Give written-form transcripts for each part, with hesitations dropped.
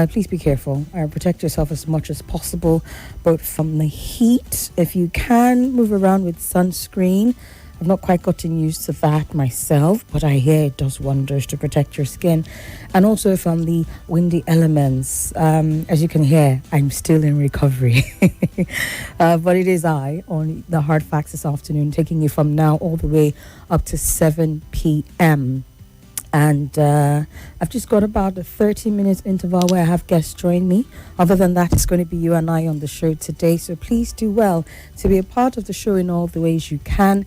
Please be careful. Protect yourself as much as possible, both from the heat. If you can, move around with sunscreen. I've not quite gotten used to that myself, but I hear it does wonders to protect your skin. And also from the windy elements. As you can hear, I'm still in recovery. But it is I on the Hard Facts this afternoon, taking you from now all the way up to 7 p.m. And I've just got about a 30-minute interval where I have guests join me. Other than that, it's going to be you and I on the show today. So please do well to be a part of the show in all the ways you can.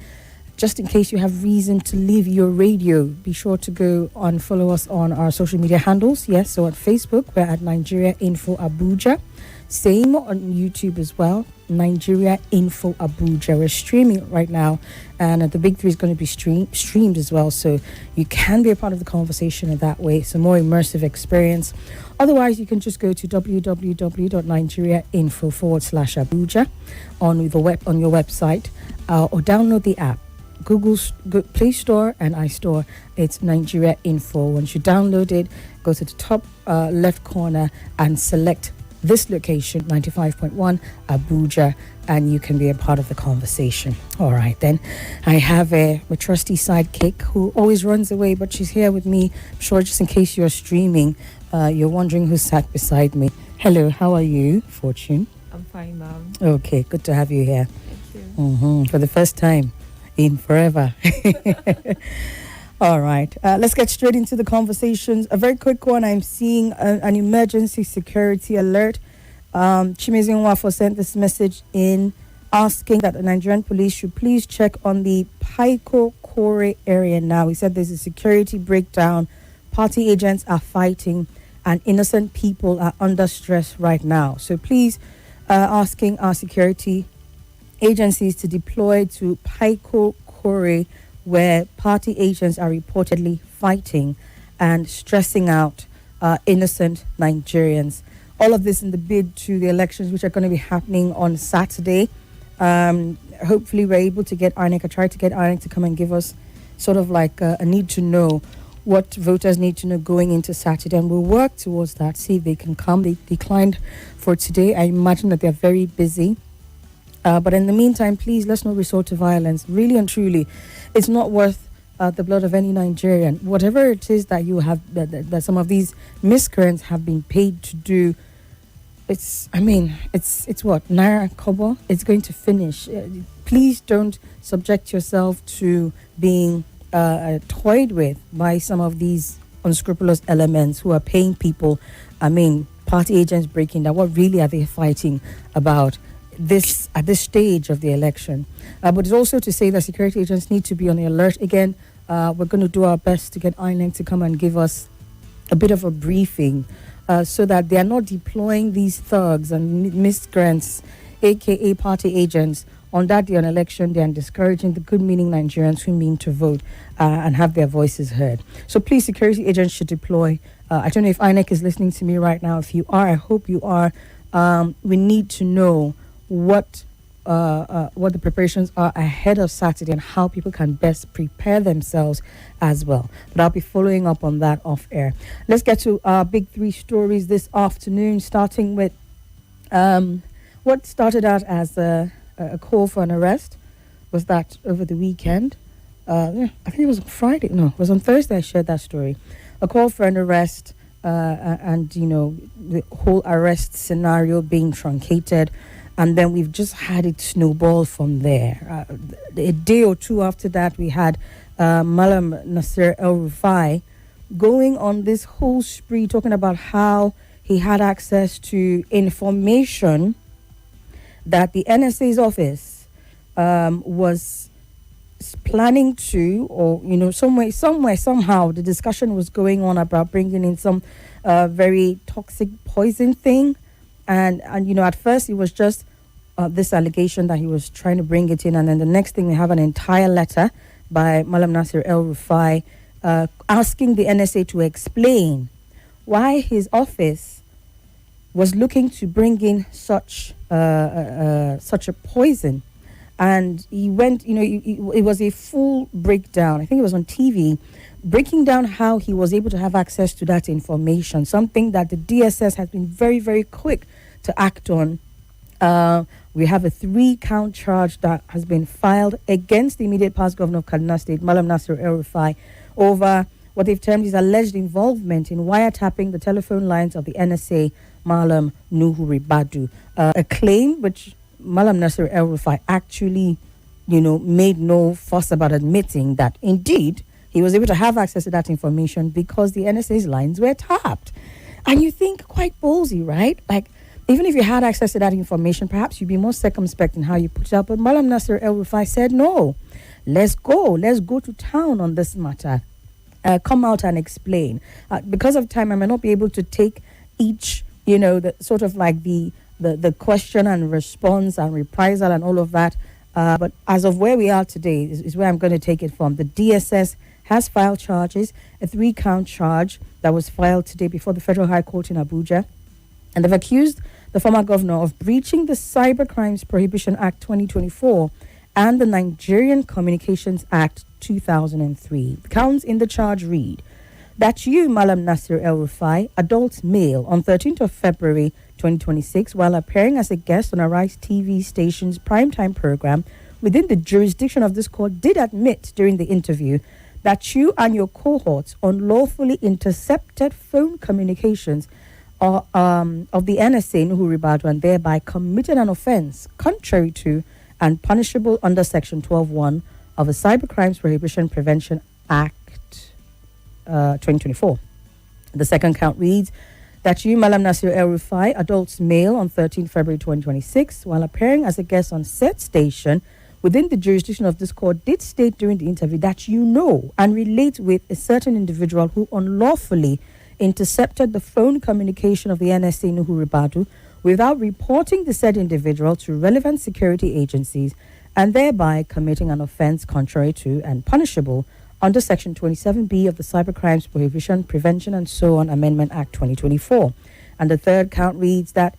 Just in case you have reason to leave your radio, be sure to go and follow us on our social media handles. Yes, so on Facebook, we're at Nigeria Info Abuja. Same on YouTube as well, Nigeria Info Abuja. We're streaming right now, and the Big Three is going to be streamed as well, so you can be a part of the conversation in that way. It's a more immersive experience. Otherwise, you can just go to www.nigeriainfo.com/Abuja on your website, or download the app. Google's Play Store and iStore. It's Nigeria Info. Once you download it, go to the top left corner and select this location, 95.1 Abuja, and you can be a part of the conversation. All right, then. I have my trusty sidekick who always runs away, but she's here with me. I'm sure just in case you're streaming, you're wondering who sat beside me. Hello, how are you, Fortune? I'm fine, ma'am. Okay, good to have you here. Thank you. For the first time in forever. All right, let's get straight into the conversations. A very quick one. I'm seeing an emergency security alert. Chimezin Wafo sent this message in asking that the Nigerian police should please check on the Paiko Kore area now. He said there's a security breakdown. Party agents are fighting and innocent people are under stress right now. So please, asking our security agencies to deploy to Paiko Kore, where party agents are reportedly fighting and stressing out innocent Nigerians. All of this in the bid to the elections, which are going to be happening on Saturday. Hopefully we're able to get INEC. I tried to get INEC to come and give us sort of like a need to know, what voters need to know going into Saturday, and we'll work towards that, see if they can come. They declined for today. I imagine that they're very busy. But in the meantime, please, let's not resort to violence. Really and truly, it's not worth the blood of any Nigerian. Whatever it is that you have, that some of these miscreants have been paid to do, it's what, Naira Kobo? It's going to finish. Please don't subject yourself to being toyed with by some of these unscrupulous elements who are paying people. Party agents breaking down. What really are they fighting about this at this stage of the election? But it's also to say that security agents need to be on the alert. Again, we're going to do our best to get INEC to come and give us a bit of a briefing so that they are not deploying these thugs and miscreants, aka party agents, on that day on election day and discouraging the good-meaning Nigerians who mean to vote and have their voices heard. So please, security agents should deploy. I don't know if INEC is listening to me right now. If you are, I hope you are. We need to know what the preparations are ahead of Saturday and how people can best prepare themselves as well. But I'll be following up on that off air. Let's get to our big three stories this afternoon, starting with what started out as a call for an arrest. Was that over the weekend? I think it was on Friday. No, it was on Thursday I shared that story. A call for an arrest and, the whole arrest scenario being truncated. And then we've just had it snowball from there. A day or two after that, we had Malam Nasir El-Rufai going on this whole spree, talking about how he had access to information that the NSA's office was planning to, or, somehow, the discussion was going on about bringing in some very toxic poison thing. And at first it was just this allegation that he was trying to bring it in. And then the next thing, we have an entire letter by Malam Nasir El-Rufai asking the NSA to explain why his office was looking to bring in such a poison. And he went, it was a full breakdown. I think it was on TV, breaking down how he was able to have access to that information, something that the DSS has been very, very quick to act on. We have a 3-count charge that has been filed against the immediate past governor of Kaduna State, Malam Nasir El-Rufai, over what they've termed his alleged involvement in wiretapping the telephone lines of the NSA, Malam Nuhu Ribadu. A claim which Malam Nasir El-Rufai actually, made no fuss about admitting that indeed he was able to have access to that information because the NSA's lines were tapped. And you think quite ballsy, right? Like, even if you had access to that information, perhaps you'd be more circumspect in how you put it out. But Malam Nasir El-Rufai said, no, let's go to town on this matter. Come out and explain. Because of time, I may not be able to take each, the sort of like the question and response and reprisal and all of that. But as of where we are today is where I'm going to take it from. The DSS has filed charges, a 3-count charge that was filed today before the Federal High Court in Abuja. And they've accused the former governor of breaching the Cybercrimes Prohibition Act 2024 and the Nigerian Communications Act 2003. The counts in the charge read that you, Malam Nasir El-Rufai, adult male, on 13th of February 2026, while appearing as a guest on Arise TV station's primetime program within the jurisdiction of this court, did admit during the interview that you and your cohorts unlawfully intercepted phone communications of the NSA, Nuhu Ribadu, and thereby committed an offence contrary to and punishable under Section 12.1 of the Cybercrimes Prohibition Prevention Act 2024. The second count reads that you, Malam Nasir El-Rufai, adults male, on 13 February 2026, while appearing as a guest on said station within the jurisdiction of this court, did state during the interview that you know and relate with a certain individual who unlawfully intercepted the phone communication of the NSA Nuhu Ribadu without reporting the said individual to relevant security agencies and thereby committing an offence contrary to and punishable under Section 27B of the Cybercrimes Prohibition, Prevention and so on Amendment Act 2024. And the third count reads that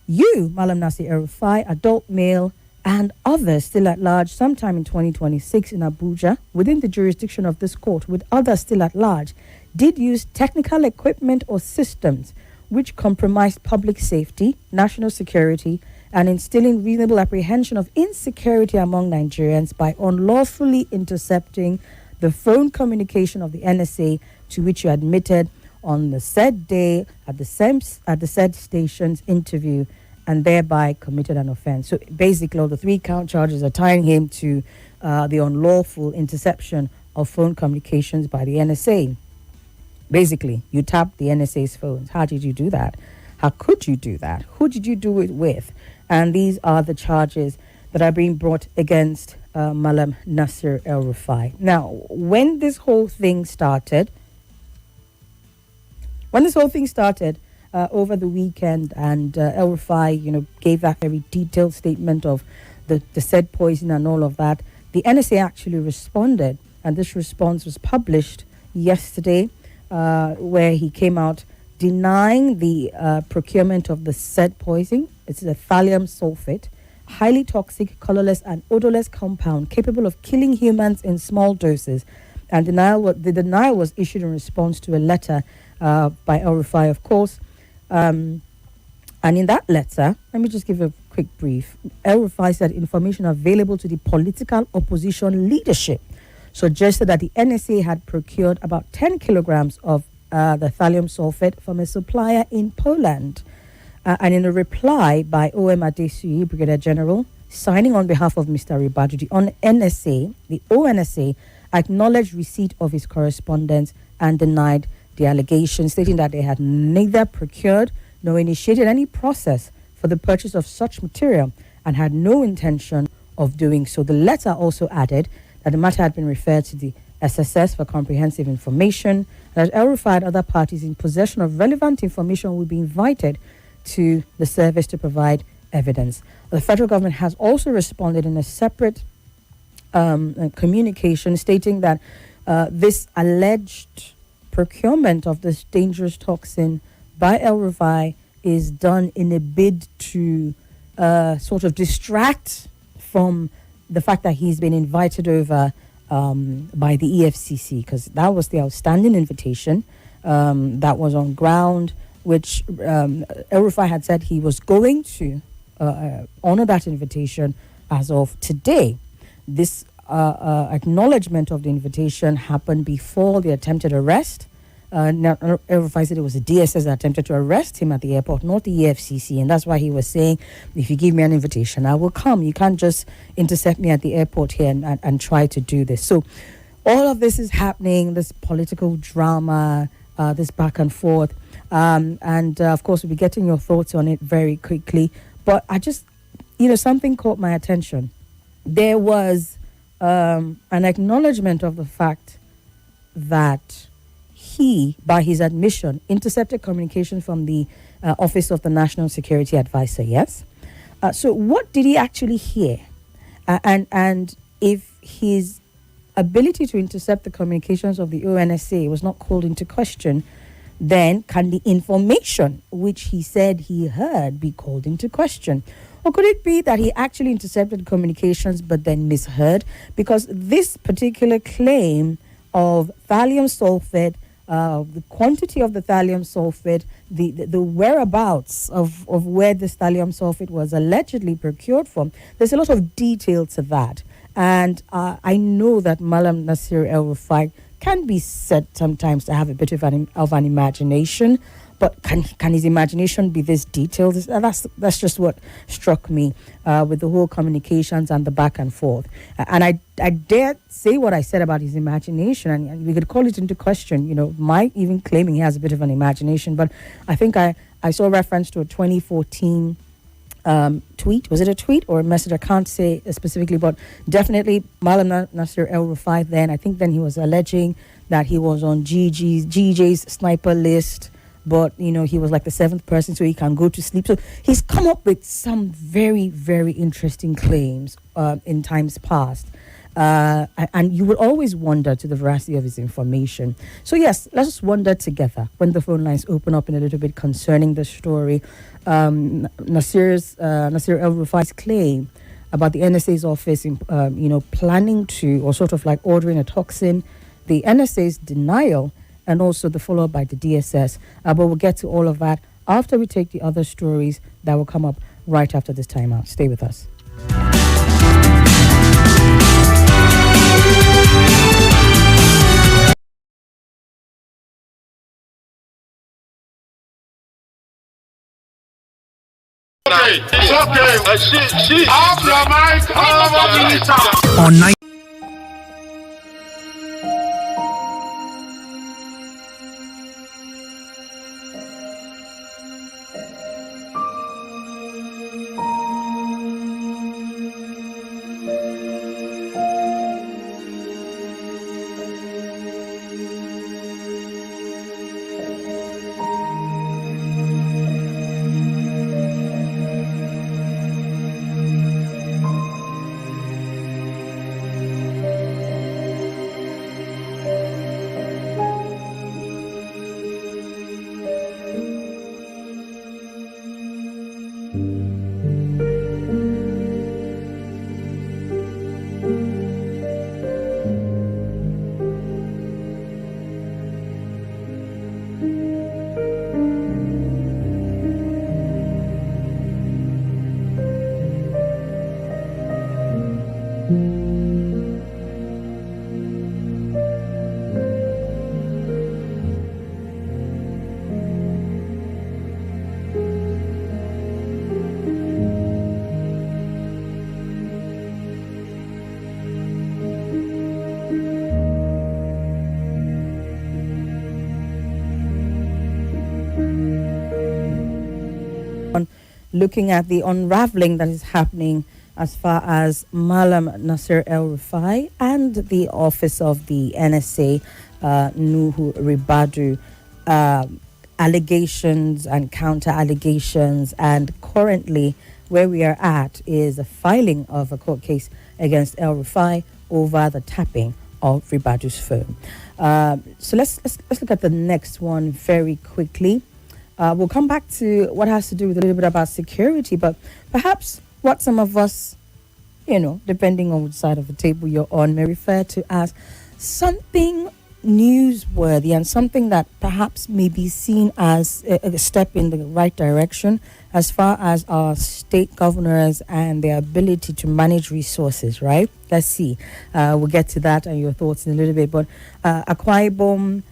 you, Malam Nasir El-Rufai, adult male, and others still at large sometime in 2026 in Abuja within the jurisdiction of this court with others still at large did use technical equipment or systems which compromised public safety, national security, and instilling reasonable apprehension of insecurity among Nigerians by unlawfully intercepting the phone communication of the NSA to which you admitted on the said day at the said station's interview and thereby committed an offense. So basically, all the 3-count charges are tying him to the unlawful interception of phone communications by the NSA. Basically, you tapped the NSA's phones. How did you do that? How could you do that? Who did you do it with? And these are the charges that are being brought against Malam Nasir El-Rufai. Now, when this whole thing started over the weekend, and El-Rufai, gave that very detailed statement of the said poison and all of that, the NSA actually responded, and this response was published yesterday, where he came out denying the procurement of the said poison. It's a thallium sulfate, highly toxic, colorless, and odorless compound capable of killing humans in small doses. And the denial was issued in response to a letter by El-Rufai, of course. And in that letter, let me just give a quick brief. El-Rufai said information available to the political opposition leadership suggested that the NSA had procured about 10 kilograms of the thallium sulfate from a supplier in Poland. And in a reply by O.M. Adesuyi, Brigadier General, signing on behalf of Mr. Ribadu, the ONSA acknowledged receipt of his correspondence and denied the allegation, stating that they had neither procured nor initiated any process for the purchase of such material and had no intention of doing so. The letter also added that the matter had been referred to the SSS for comprehensive information, and that El-Rufai and other parties in possession of relevant information would be invited to the service to provide evidence. The federal government has also responded in a separate communication stating that this alleged procurement of this dangerous toxin by El-Rufai is done in a bid to sort of distract from the fact that he's been invited over by the EFCC, because that was the outstanding invitation that was on ground, which El-Rufai had said he was going to honor that invitation as of today. This acknowledgement of the invitation happened before the attempted arrest. Now, El-Rufai said it was the DSS that attempted to arrest him at the airport, not the EFCC, and that's why he was saying, if you give me an invitation, I will come. You can't just intercept me at the airport here and try to do this. So all of this is happening, this political drama, this back and forth, and of course we'll be getting your thoughts on it very quickly. But I just, something caught my attention. There was an acknowledgement of the fact that he, by his admission, intercepted communication from the Office of the National Security Advisor, yes? So what did he actually hear? And if his ability to intercept the communications of the ONSA was not called into question, then can the information which he said he heard be called into question? Or could it be that he actually intercepted communications but then misheard? Because this particular claim of thallium sulfate, the quantity of the thallium sulfate, the whereabouts of where this thallium sulfate was allegedly procured from, there's a lot of detail to that. And I know that Malam Nasir El-Rufai can be said sometimes to have a bit of an imagination, but can his imagination be this detailed? That's just what struck me with the whole communications and the back and forth. And I dare say what I said about his imagination, and we could call it into question. My even claiming he has a bit of an imagination, but I think I saw reference to a 2014 tweet. Was it a tweet or a message? I can't say specifically, but definitely Malam Nasir El-Rufai then, I think then he was alleging that he was on GJ's sniper list, but he was like the seventh person, so he can go to sleep. So he's come up with some very, very interesting claims in times past. And you will always wonder to the veracity of his information. So yes, let's just wonder together when the phone lines open up in a little bit concerning the story. Nasir El-Rufai's claim about the NSA's office, planning to, or sort of like ordering a toxin, the NSA's denial, and also the follow-up by the DSS. But we'll get to all of that after we take the other stories that will come up right after this timeout. Stay with us. It's okay. She off your mic, on night. Looking at the unraveling that is happening as far as Malam Nasir El-Rufai and the office of the NSA, Nuhu Ribadu, allegations and counter allegations, and currently where we are at is a filing of a court case against El-Rufai over the tapping of Ribadu's phone. So let's look at the next one very quickly. We'll come back to what has to do with a little bit about security, but perhaps what some of us, depending on which side of the table you're on, may refer to as something newsworthy and something that perhaps may be seen as a step in the right direction as far as our state governors and their ability to manage resources, right? Let's see. We'll get to that and your thoughts in a little bit. But Akwa Ibom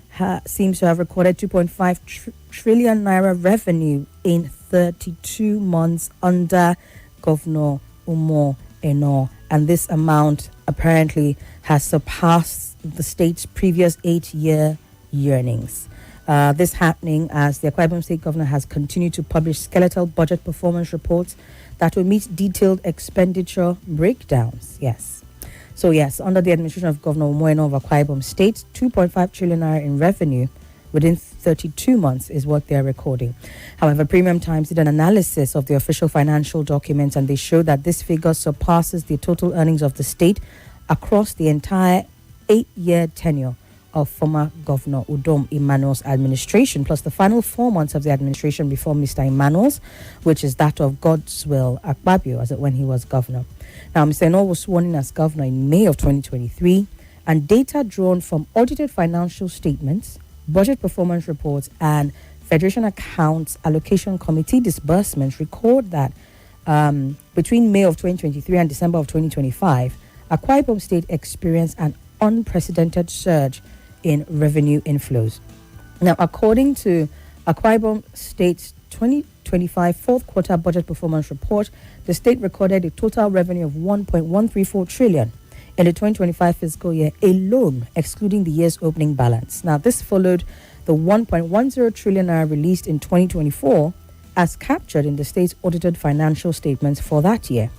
seems to have recorded 2.5 trillion naira revenue in 32 months under Governor Umo Eno. And this amount apparently has surpassed the state's previous 8-year earnings. This happening as the Akwa Ibom State Governor has continued to publish skeletal budget performance reports that will meet detailed expenditure breakdowns. Yes. So yes, under the administration of Governor Umoeno of Akwa Ibom State, 2.5 trillion naira in revenue within 32 months is what they're recording. However, Premium Times did an analysis of the official financial documents and they show that this figure surpasses the total earnings of the state across the entire 8-year tenure of former Governor Udom Emmanuel's administration, plus the final 4 months of the administration before Mr. Emmanuel's, which is that of Godswill Akpabio, as when he was governor. Now, Mr. Eno was sworn in as governor in May of 2023, and data drawn from audited financial statements, budget performance reports, and Federation Accounts Allocation Committee disbursements record that between May of 2023 and December of 2025, Akwa Ibom State experienced an unprecedented surge in revenue inflows. Now, according to Akwa Ibom State's 2025 fourth quarter budget performance report, the state recorded a total revenue of 1.134 trillion in the 2025 fiscal year alone, excluding the year's opening balance. Now, this followed the 1.10 trillion naira released in 2024 as captured in the state's audited financial statements for that year.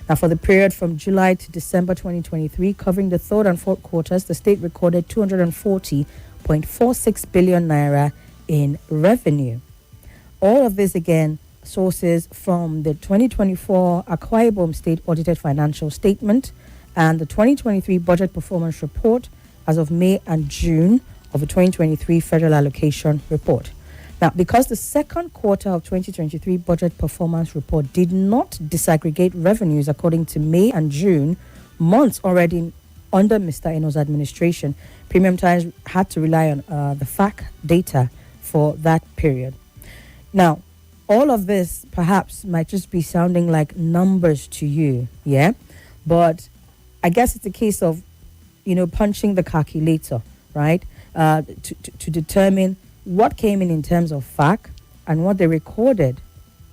Now, for the period from July to December 2023, covering the third and fourth quarters, the state recorded 240.46 billion naira in revenue. All of this, again, sources from the 2024 Akwa Ibom State Audited Financial Statement and the 2023 Budget Performance Report as of May and June of the 2023 Federal Allocation Report. Now, because the second quarter of 2023 Budget Performance Report did not disaggregate revenues according to May and June, months already under Mr. Eno's administration, Premium Times had to rely on the FAC data for that period. Now, all of this perhaps might just be sounding like numbers to you, yeah? But I guess it's a case of, punching the calculator, right? To determine what came in terms of FAC and what they recorded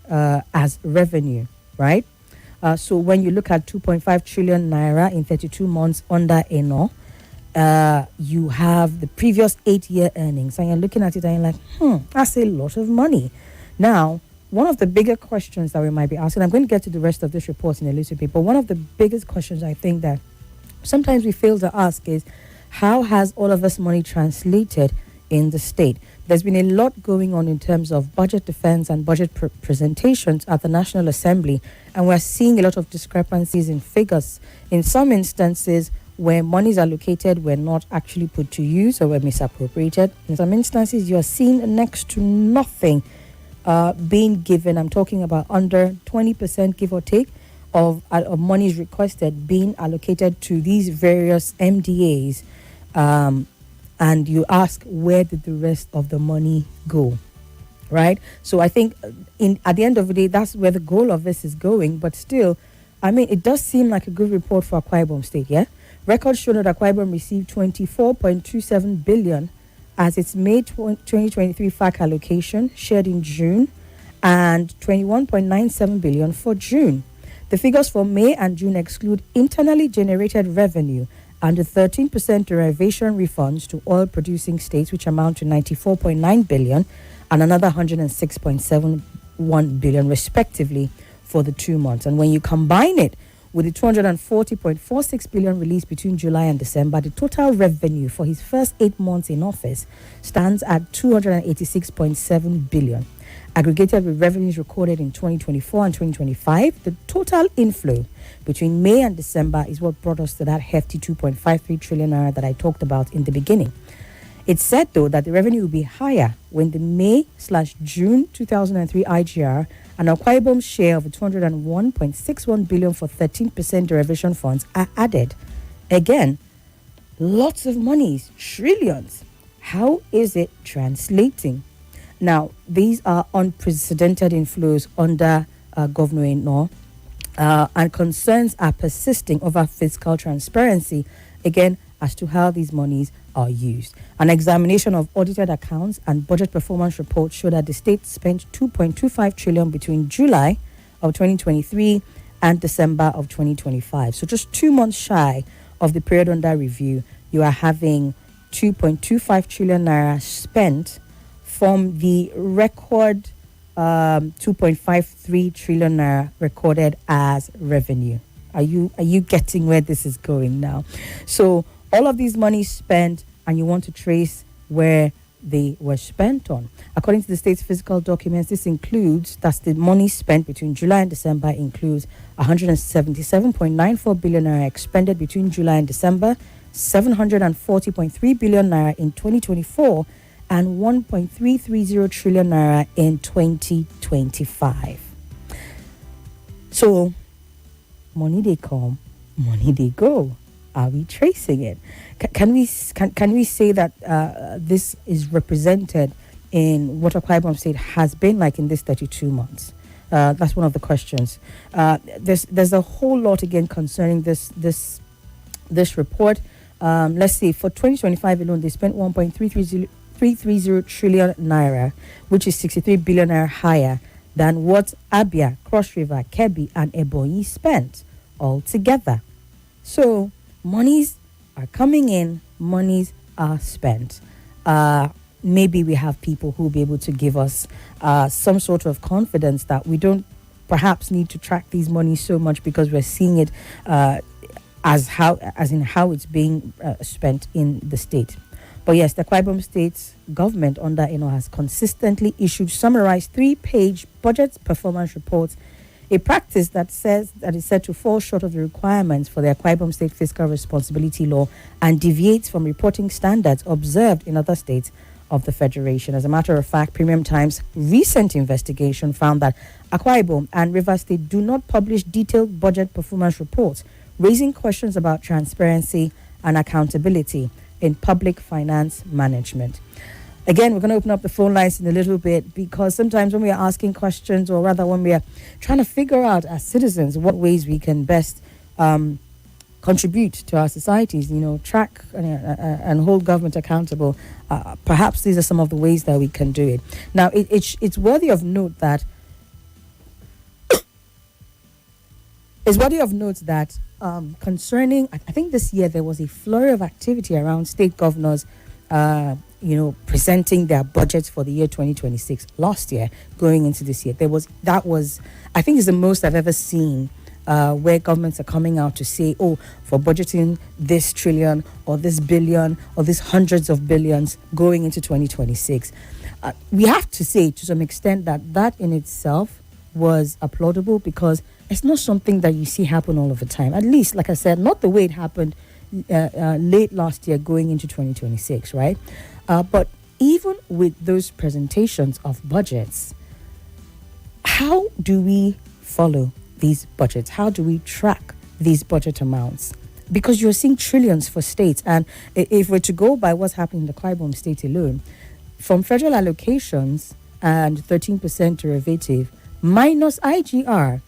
as revenue, right? So when you look at 2.5 trillion naira in 32 months under Eno, you have the previous 8-year earnings, and you're looking at it and you're like, that's a lot of money. Now, one of the bigger questions that we might be asking, I'm going to get to the rest of this report in a little bit, but one of the biggest questions I think that sometimes we fail to ask is, how has all of this money translated in the state? There's been a lot going on in terms of budget defense and budget presentations at the National Assembly, and we're seeing a lot of discrepancies in figures. In some instances, where monies allocated were not actually put to use or were misappropriated. In some instances, you're seeing next to nothing being given. I'm talking about under 20%, give or take, of monies requested being allocated to these various MDAs. And you ask, where did the rest of the money go? Right? So I think at the end of the day, that's where the goal of this is going. But still, it does seem like a good report for Akwa Ibom State, yeah? Records show that Akwa Ibom received 24.27 billion as its May 2023 FAC allocation shared in June and 21.97 billion for June. The figures for May and June exclude internally generated revenue and the 13% derivation refunds to oil-producing states, which amount to 94.9 billion and another 106.71 billion, respectively, for the 2 months. And when you combine it with the 240.46 billion released between July and December, the total revenue for his first 8 months in office stands at 286.7 billion. Aggregated with revenues recorded in 2024 and 2025, the total inflow between May and December is what brought us to that hefty 2.53 trillion naira that I talked about in the beginning. It said, though, that the revenue will be higher when the May/June 2003 IGR and Akwa Ibom's share of 201.61 billion for 13% derivation funds are added. Again, lots of monies, trillions. How is it translating? Now, these are unprecedented inflows under Governor Eno, and concerns are persisting over fiscal transparency, again, as to how these monies are used. An examination of audited accounts and budget performance reports show that the state spent 2.25 trillion between July of 2023 and December of 2025. So just 2 months shy of the period under review, you are having 2.25 trillion naira spent from the record 2.53 trillion naira recorded as revenue. Are you getting where this is going now? So all of these money spent, and you want to trace where they were spent on. According to the state's fiscal documents, this includes, that's the money spent between July and December, includes 177.94 billion naira expended between July and December, 740.3 billion naira in 2024, and 1.330 trillion naira in 2025. So, money they come, money they go. Are we tracing it? Can we say that this is represented in what Akwa Ibom State has been like in this 32 months? That's one of the questions. There's a whole lot again concerning this report. Let's see, for 2025 alone, they spent 1.330 trillion naira, which is 63 billion naira higher than what Abia, Cross River, Kebbi, and Ebonyi spent altogether. So monies are coming in, monies are spent. Maybe we have people who will be able to give us some sort of confidence that we don't perhaps need to track these monies so much, because we're seeing it as in how it's being spent in the state. But yes, the Akwa Ibom State's government under Eno has consistently issued summarized 3-page budget performance reports, a practice that is said to fall short of the requirements for the Akwa Ibom State Fiscal Responsibility Law and deviates from reporting standards observed in other states of the Federation. As a matter of fact, Premium Times' recent investigation found that Akwa Ibom and Rivers State do not publish detailed budget performance reports, raising questions about transparency and accountability in public finance management. Again, we're going to open up the phone lines in a little bit, because sometimes when we are asking questions, or rather when we are trying to figure out as citizens what ways we can best contribute to our societies, track and hold government accountable, perhaps these are some of the ways that we can do it. Now, it's worthy of note that concerning, I think this year there was a flurry of activity around state governors, presenting their budgets for the year 2026. Last year, going into this year, I think is the most I've ever seen, where governments are coming out to say, for budgeting this trillion or this billion or this hundreds of billions going into 2026. We have to say to some extent that in itself was applaudable, because it's not something that you see happen all of the time. At least, like I said, not the way it happened late last year going into 2026, right? But even with those presentations of budgets, how do we follow these budgets? How do we track these budget amounts? Because you're seeing trillions for states. And if we're to go by what's happening in the Akwa Ibom State alone, from federal allocations and 13% derivative minus IGR,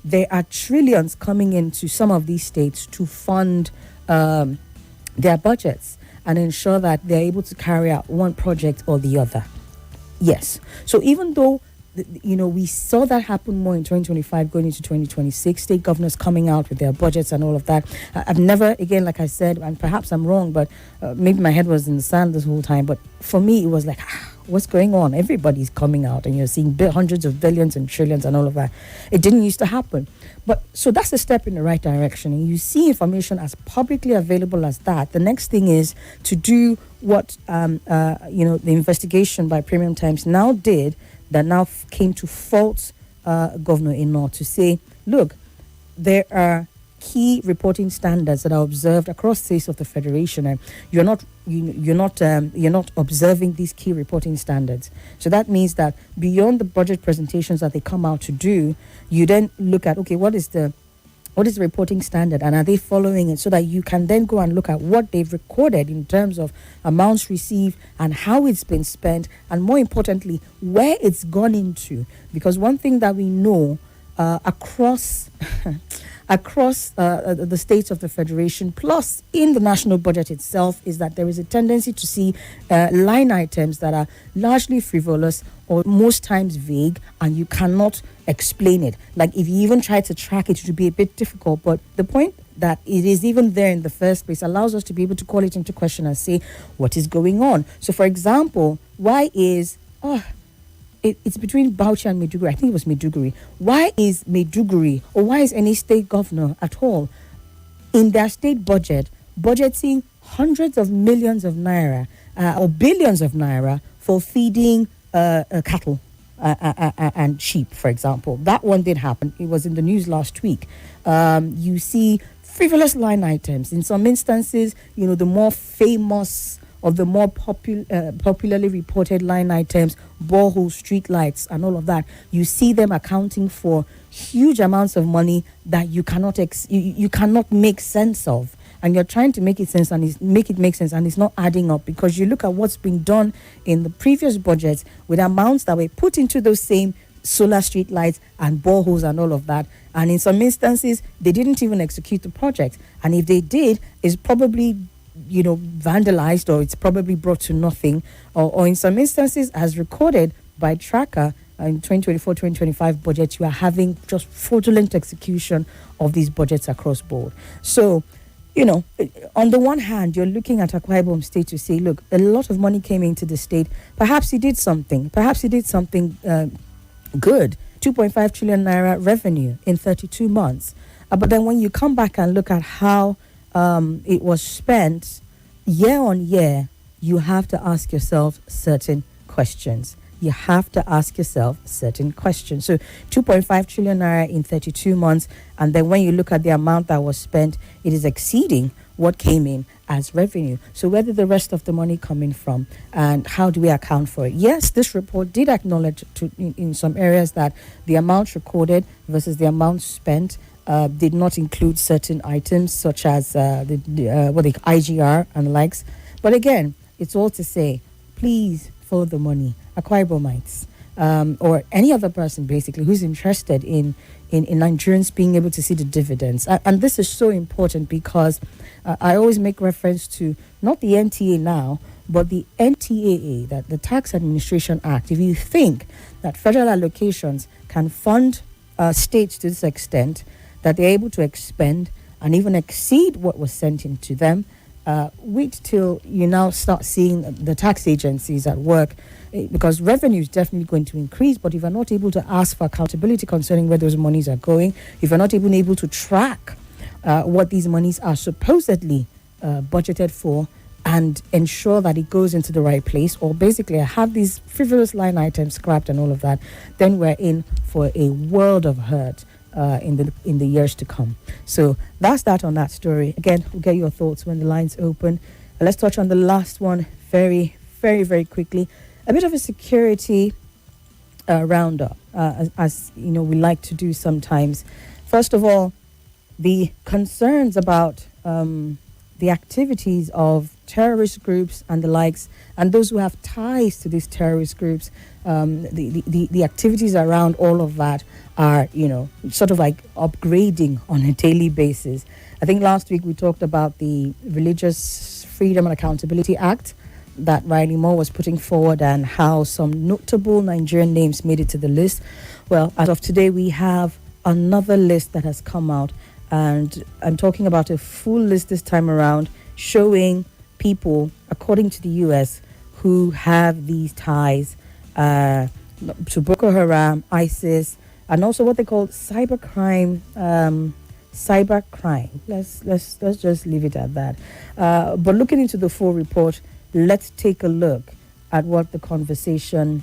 there are trillions coming into some of these states to fund their budgets and ensure that they're able to carry out one project or the other. Yes. So even though, we saw that happen more in 2025 going into 2026, state governors coming out with their budgets and all of that. I've never, again, like I said, and perhaps I'm wrong, but maybe my head was in the sand this whole time. But for me, it was like, what's going on? Everybody's coming out and you're seeing hundreds of billions and trillions and all of that. It didn't used to happen. But so that's a step in the right direction. And you see information as publicly available as that. The next thing is to do what, the investigation by Premium Times now did, that now came to fault Governor Eno to say, look, there are key reporting standards that are observed across states of the federation, and you're not observing these key reporting standards. So that means that beyond the budget presentations that they come out to do, you then look at, okay, what is the reporting standard, and are they following it, so that you can then go and look at what they've recorded in terms of amounts received and how it's been spent, and more importantly, where it's gone into. Because one thing that we know across the states of the federation, plus in the national budget itself, is that there is a tendency to see line items that are largely frivolous or most times vague, and you cannot explain it. Like, if you even try to track it, it would be a bit difficult. But the point that it is even there in the first place allows us to be able to call it into question and say, what is going on? So, for example, why is... it's between Bauchi and Maiduguri. I think it was Maiduguri. Why is Maiduguri, or why is any state governor at all, in their state budget, budgeting hundreds of millions of naira or billions of naira for feeding cattle and sheep, for example? That one did happen. It was in the news last week. You see frivolous line items. In some instances, the more famous of the more popularly reported line items, boreholes, street lights, and all of that, you see them accounting for huge amounts of money that you cannot you cannot make sense of, and you're trying to make it make sense, and it's not adding up, because you look at what's been done in the previous budgets with amounts that were put into those same solar street lights and boreholes and all of that, and in some instances they didn't even execute the project, and if they did, it's probably vandalized, or it's probably brought to nothing, or in some instances, as recorded by Tracker in 2024-2025 budget, you are having just fraudulent execution of these budgets across board. So, on the one hand, you're looking at Akwa Ibom State to say, look, a lot of money came into the state. Perhaps he did something. Good. 2.5 trillion naira revenue in 32 months. But then when you come back and look at how it was spent year on year, you have to ask yourself certain questions. So 2.5 trillion naira in 32 months. And then when you look at the amount that was spent, it is exceeding what came in as revenue. So where did the rest of the money coming from, and how do we account for it? Yes, this report did acknowledge in some areas that the amount recorded versus the amount spent did not include certain items, such as the IGR and the likes. But again, it's all to say, please follow the money. Akwa Ibomites, or any other person basically who's interested in Nigerians being able to see the dividends. And this is so important, because I always make reference to not the NTA now, but the NTAA, that the Tax Administration Act. If you think that federal allocations can fund states to this extent, that they're able to expend and even exceed what was sent into them, wait till you now start seeing the tax agencies at work, because revenue is definitely going to increase. But if you're not able to ask for accountability concerning where those monies are going, if you're not even able to track what these monies are supposedly budgeted for, and ensure that it goes into the right place, or basically have these frivolous line items scrapped and all of that, then we're in for a world of hurt in the years to come. So that's that on that story. Again, we'll get your thoughts when the lines open. Let's touch on the last one very, very, very quickly. A bit of a security roundup, as we like to do sometimes. First of all, the concerns about the activities of terrorist groups and the likes, and those who have ties to these terrorist groups, the activities around all of that are, sort of like upgrading on a daily basis. I think last week we talked about the Religious Freedom and Accountability Act that Riley Moore was putting forward, and how some notable Nigerian names made it to the list. Well, as of today, we have another list that has come out, and I'm talking about a full list this time around, showing people, according to the US, who have these ties to Boko Haram, ISIS, and also what they call cybercrime. Cybercrime. Let's just leave it at that. But looking into the full report, let's take a look at what the conversation.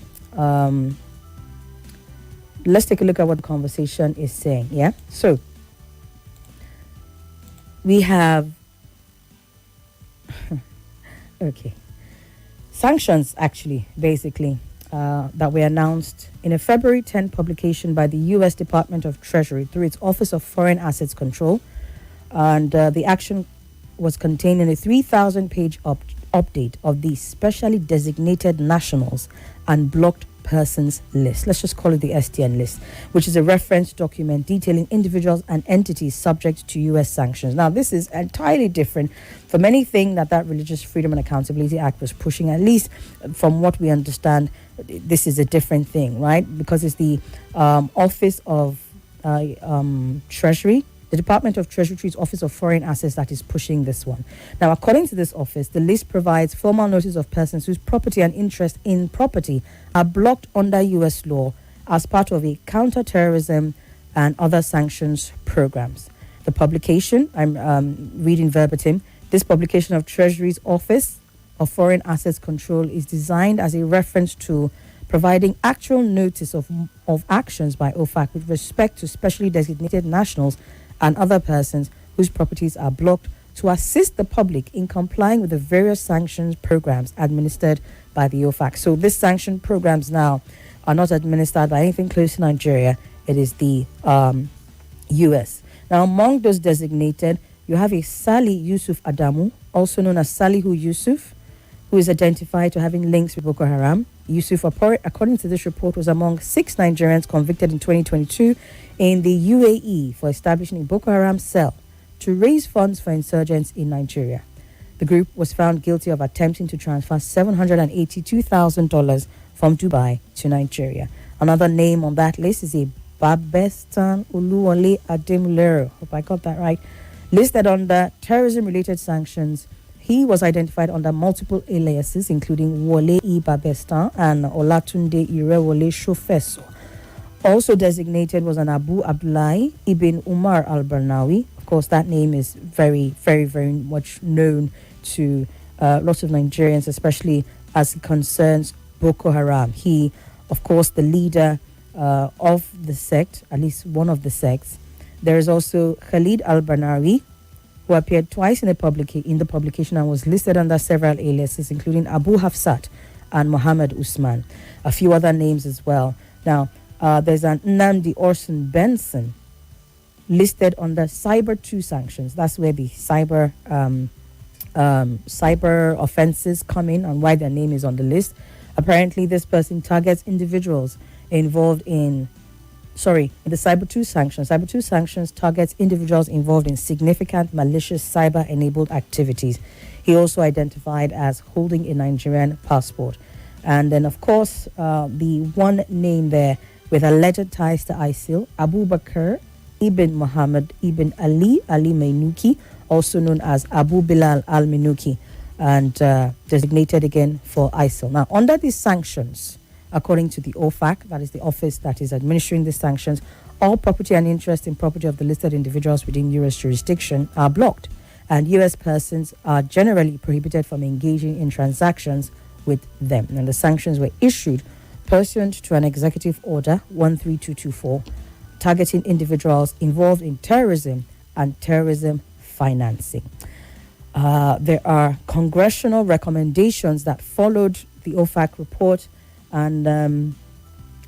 Let's take a look at what the conversation is saying. Yeah. So we have okay, sanctions actually, basically, that were announced in a February 10 publication by the U.S. Department of Treasury through its Office of Foreign Assets Control. And the action was contained in a 3,000-page update of the specially designated nationals and blocked persons list. Let's just call it the SDN list, which is a reference document detailing individuals and entities subject to U.S. sanctions. Now, this is entirely different from anything that Religious Freedom and Accountability Act was pushing. At least from what we understand, this is a different thing, right? Because it's the Office of Treasury, the Department of Treasury's Office of Foreign Assets that is pushing this one. Now, according to this office, the list provides formal notice of persons whose property and interest in property are blocked under U.S. law as part of a counterterrorism and other sanctions programs. The publication, I'm reading verbatim, this publication of Treasury's Office of Foreign Assets Control is designed as a reference to providing actual notice of actions by OFAC with respect to specially designated nationals and other persons whose properties are blocked to assist the public in complying with the various sanctions programs administered by the OFAC. So these sanction programs now are not administered by anything close to Nigeria. It is the U.S. Now, among those designated, you have a Sali Yusuf Adamu, also known as Salihu Yusuf, who is identified to having links with Boko Haram. Yusuf, according to this report, was among 6 Nigerians convicted in 2022 in the UAE for establishing a Boko Haram cell to raise funds for insurgents in Nigeria. The group was found guilty of attempting to transfer $782,000 from Dubai to Nigeria. Another name on that list is a Babestan Uluwole Ademulero. Hope I got that right. Listed under terrorism-related sanctions, he was identified under multiple aliases, including Wole E. Babestan and Olatunde Irewole Shofeso. Also designated was an Abu Abdullahi Ibn Umar al-Barnawi. Of course, that name is very, very, very much known to lots of Nigerians, especially as it concerns Boko Haram. He, of course, the leader of the sect, at least one of the sects. There is also Khalid al-Barnawi, who appeared twice in the publication and was listed under several aliases, including Abu Hafsat and Muhammad Usman. A few other names as well. Now, there's an Nnamdi Orson Benson listed under Cyber 2 sanctions. That's where the cyber offenses come in and why their name is on the list. Apparently, this person targets individuals involved in the Cyber 2 sanctions. Cyber 2 sanctions targets individuals involved in significant malicious cyber-enabled activities. He also identified as holding a Nigerian passport. And then, of course, the one name there with alleged ties to ISIL, Abu Bakr Ibn Muhammad Ibn Ali Mainuki, also known as Abu Bilal al-Minuki, and designated again for ISIL. Now, under these sanctions, according to the OFAC, that is the office that is administering the sanctions, all property and interest in property of the listed individuals within U.S. jurisdiction are blocked, and U.S. persons are generally prohibited from engaging in transactions with them. And the sanctions were issued pursuant to an executive order 13224, targeting individuals involved in terrorism and terrorism financing. There are congressional recommendations that followed the OFAC report, and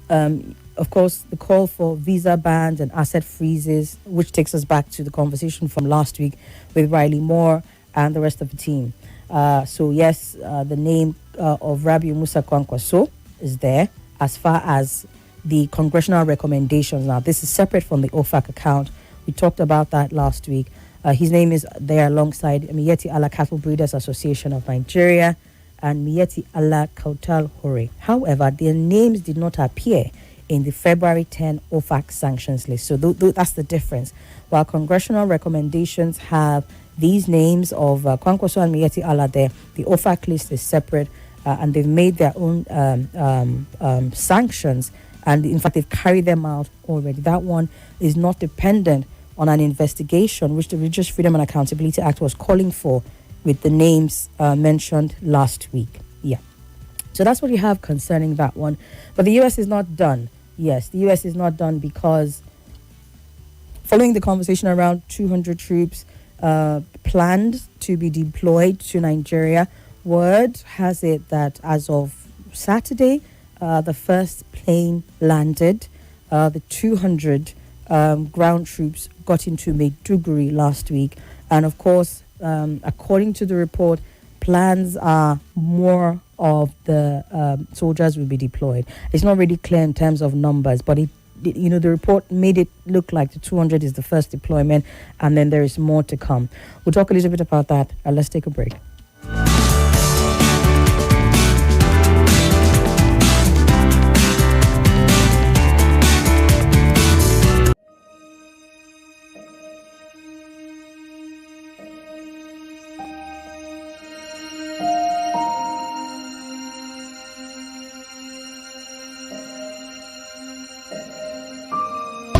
of course, the call for visa bans and asset freezes, which takes us back to the conversation from last week with Riley Moore and the rest of the team. So yes, the name of Rabiu Musa Kwankwaso is there as far as the congressional recommendations. Now, this is separate from the OFAC account. We talked about that last week. His name is there alongside Miyetti Allah Cattle Breeders Association of Nigeria and Miyetti Allah Kautal Hore. However, their names did not appear in the February 10 OFAC sanctions list. So that's the difference. While congressional recommendations have these names of Kwankwaso and Miyetti Allah there, the OFAC list is separate, and they've made their own sanctions, and in fact, they've carried them out already. That one is not dependent on an investigation, which the Religious Freedom and Accountability Act was calling for, with the names mentioned last week. Yeah. So that's what you have concerning that one. But the U.S. is not done. Yes, the U.S. is not done because following the conversation around 200 troops planned to be deployed to Nigeria. Word has it that as of Saturday, the first plane landed. The 200 ground troops got into Maiduguri last week. And of course, according to the report, plans are more of the soldiers will be deployed. It's not really clear in terms of numbers, but the report made it look like the 200 is the first deployment, and then there is more to come. We'll talk a little bit about that. Let's take a break.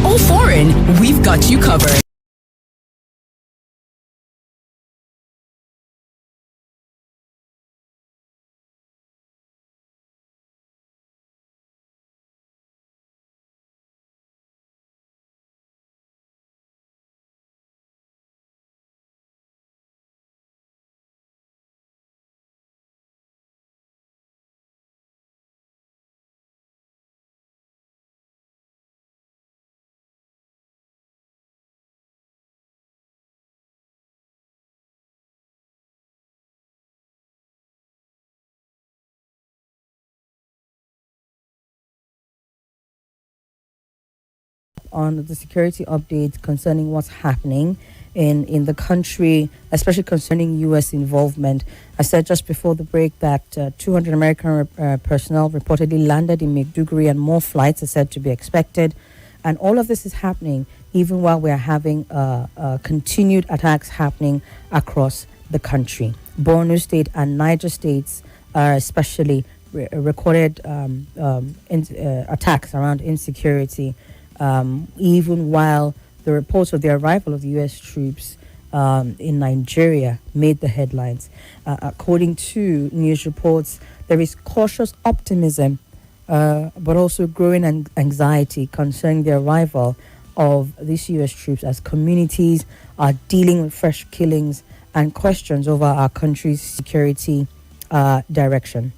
All foreign, we've got you covered. On the security updates concerning what's happening in the country, especially concerning U.S. involvement. I said just before the break that 200 American personnel reportedly landed in Maiduguri, and more flights are said to be expected. And all of this is happening even while we are having continued attacks happening across the country. Borno State and Niger states are especially recorded attacks around insecurity. Even while the reports of the arrival of the U.S. troops in Nigeria made the headlines. According to news reports, there is cautious optimism, but also growing anxiety concerning the arrival of these U.S. troops as communities are dealing with fresh killings and questions over our country's security direction.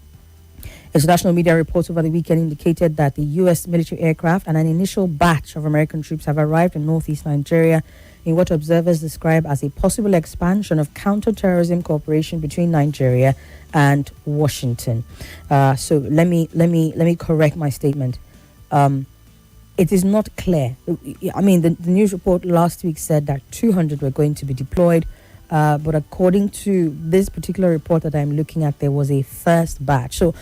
International media reports over the weekend indicated that the U.S. military aircraft and an initial batch of American troops have arrived in northeast Nigeria in what observers describe as a possible expansion of counterterrorism cooperation between Nigeria and Washington. So let me correct my statement. It is not clear. I mean, the news report last week said that 200 were going to be deployed. But according to this particular report that I'm looking at, there was a first batch. So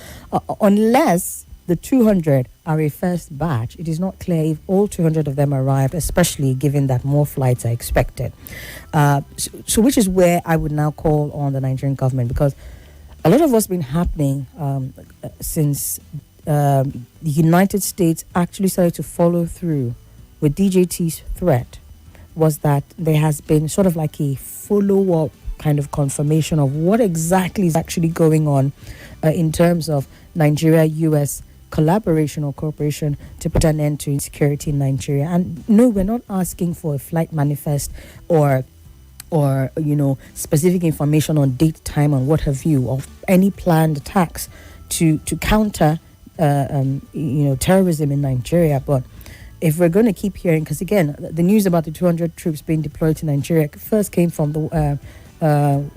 unless the 200 are a first batch, it is not clear if all 200 of them arrived, especially given that more flights are expected. So which is where I would now call on the Nigerian government, because a lot of what's been happening since the United States actually started to follow through with DJT's threat was that there has been sort of like a follow-up kind of confirmation of what exactly is actually going on in terms of Nigeria-US collaboration or cooperation to put an end to insecurity in Nigeria. And no, we're not asking for a flight manifest or specific information on date, time, and what have you of any planned attacks to counter terrorism in Nigeria. But if we're going to keep hearing, because again, the news about the 200 troops being deployed to Nigeria first came from the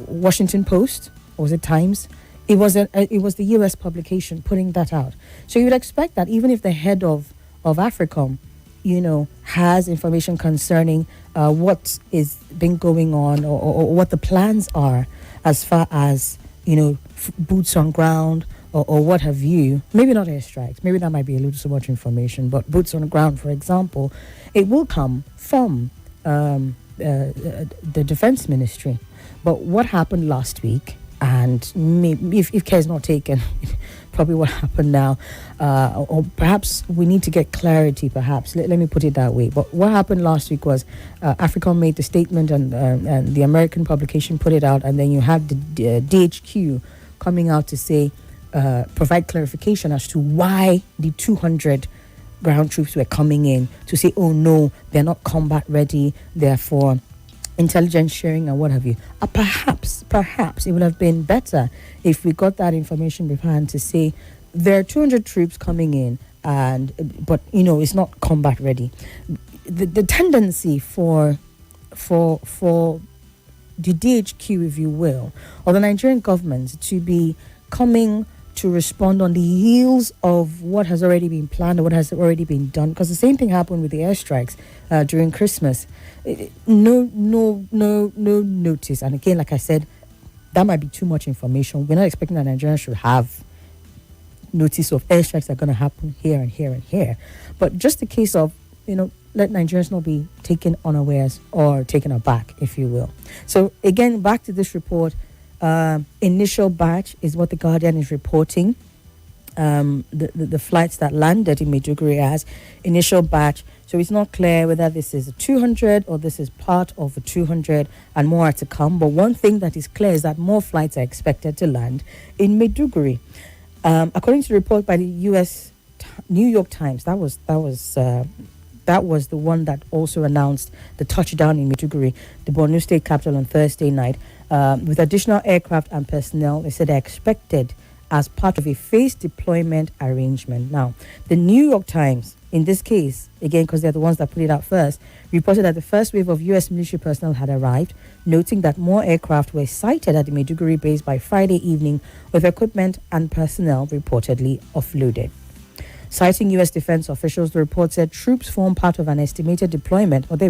Washington Post, or was it Times? It was the U.S. publication putting that out. So you would expect that even if the head of AFRICOM, has information concerning what is been going on or what the plans are as far as boots on ground. Or what have you, maybe not airstrikes, maybe that might be a little too much information, but boots on the ground, for example, it will come from the Defense Ministry. But what happened last week, and maybe if care is not taken, probably what happened now, or perhaps we need to get clarity, perhaps, let me put it that way. But what happened last week was AFRICOM made the statement and the American publication put it out, and then you had the DHQ coming out to say, provide clarification as to why the 200 ground troops were coming in, to say, oh no, they're not combat ready, therefore intelligence sharing and what have you. Perhaps it would have been better if we got that information beforehand to say there are 200 troops coming in, but it's not combat ready. The tendency for the DHQ, if you will, or the Nigerian government to be coming to respond on the heels of what has already been planned or what has already been done, because the same thing happened with the airstrikes during Christmas. No notice. And again, like I said, that might be too much information. We're not expecting that Nigerians should have notice of airstrikes that are going to happen here and here and here. But just a case of, let Nigerians not be taken unawares or taken aback, if you will. So again, back to this report. Initial batch is what the Guardian is reporting. The flights that landed in Maiduguri as initial batch. So it's not clear whether this is a 200 or this is part of a 200 and more are to come. But one thing that is clear is that more flights are expected to land in Maiduguri. According to the report by the U.S. New York Times, that was the one that also announced the touchdown in Maiduguri, the Borno State capital, on Thursday night. With additional aircraft and personnel, they said they're expected as part of a phased deployment arrangement. Now, the New York Times, in this case, again, because they're the ones that put it out first, reported that the first wave of U.S. military personnel had arrived, noting that more aircraft were sighted at the Maiduguri base by Friday evening, with equipment and personnel reportedly offloaded. Citing U.S. defense officials, the report said troops form part of an estimated deployment, of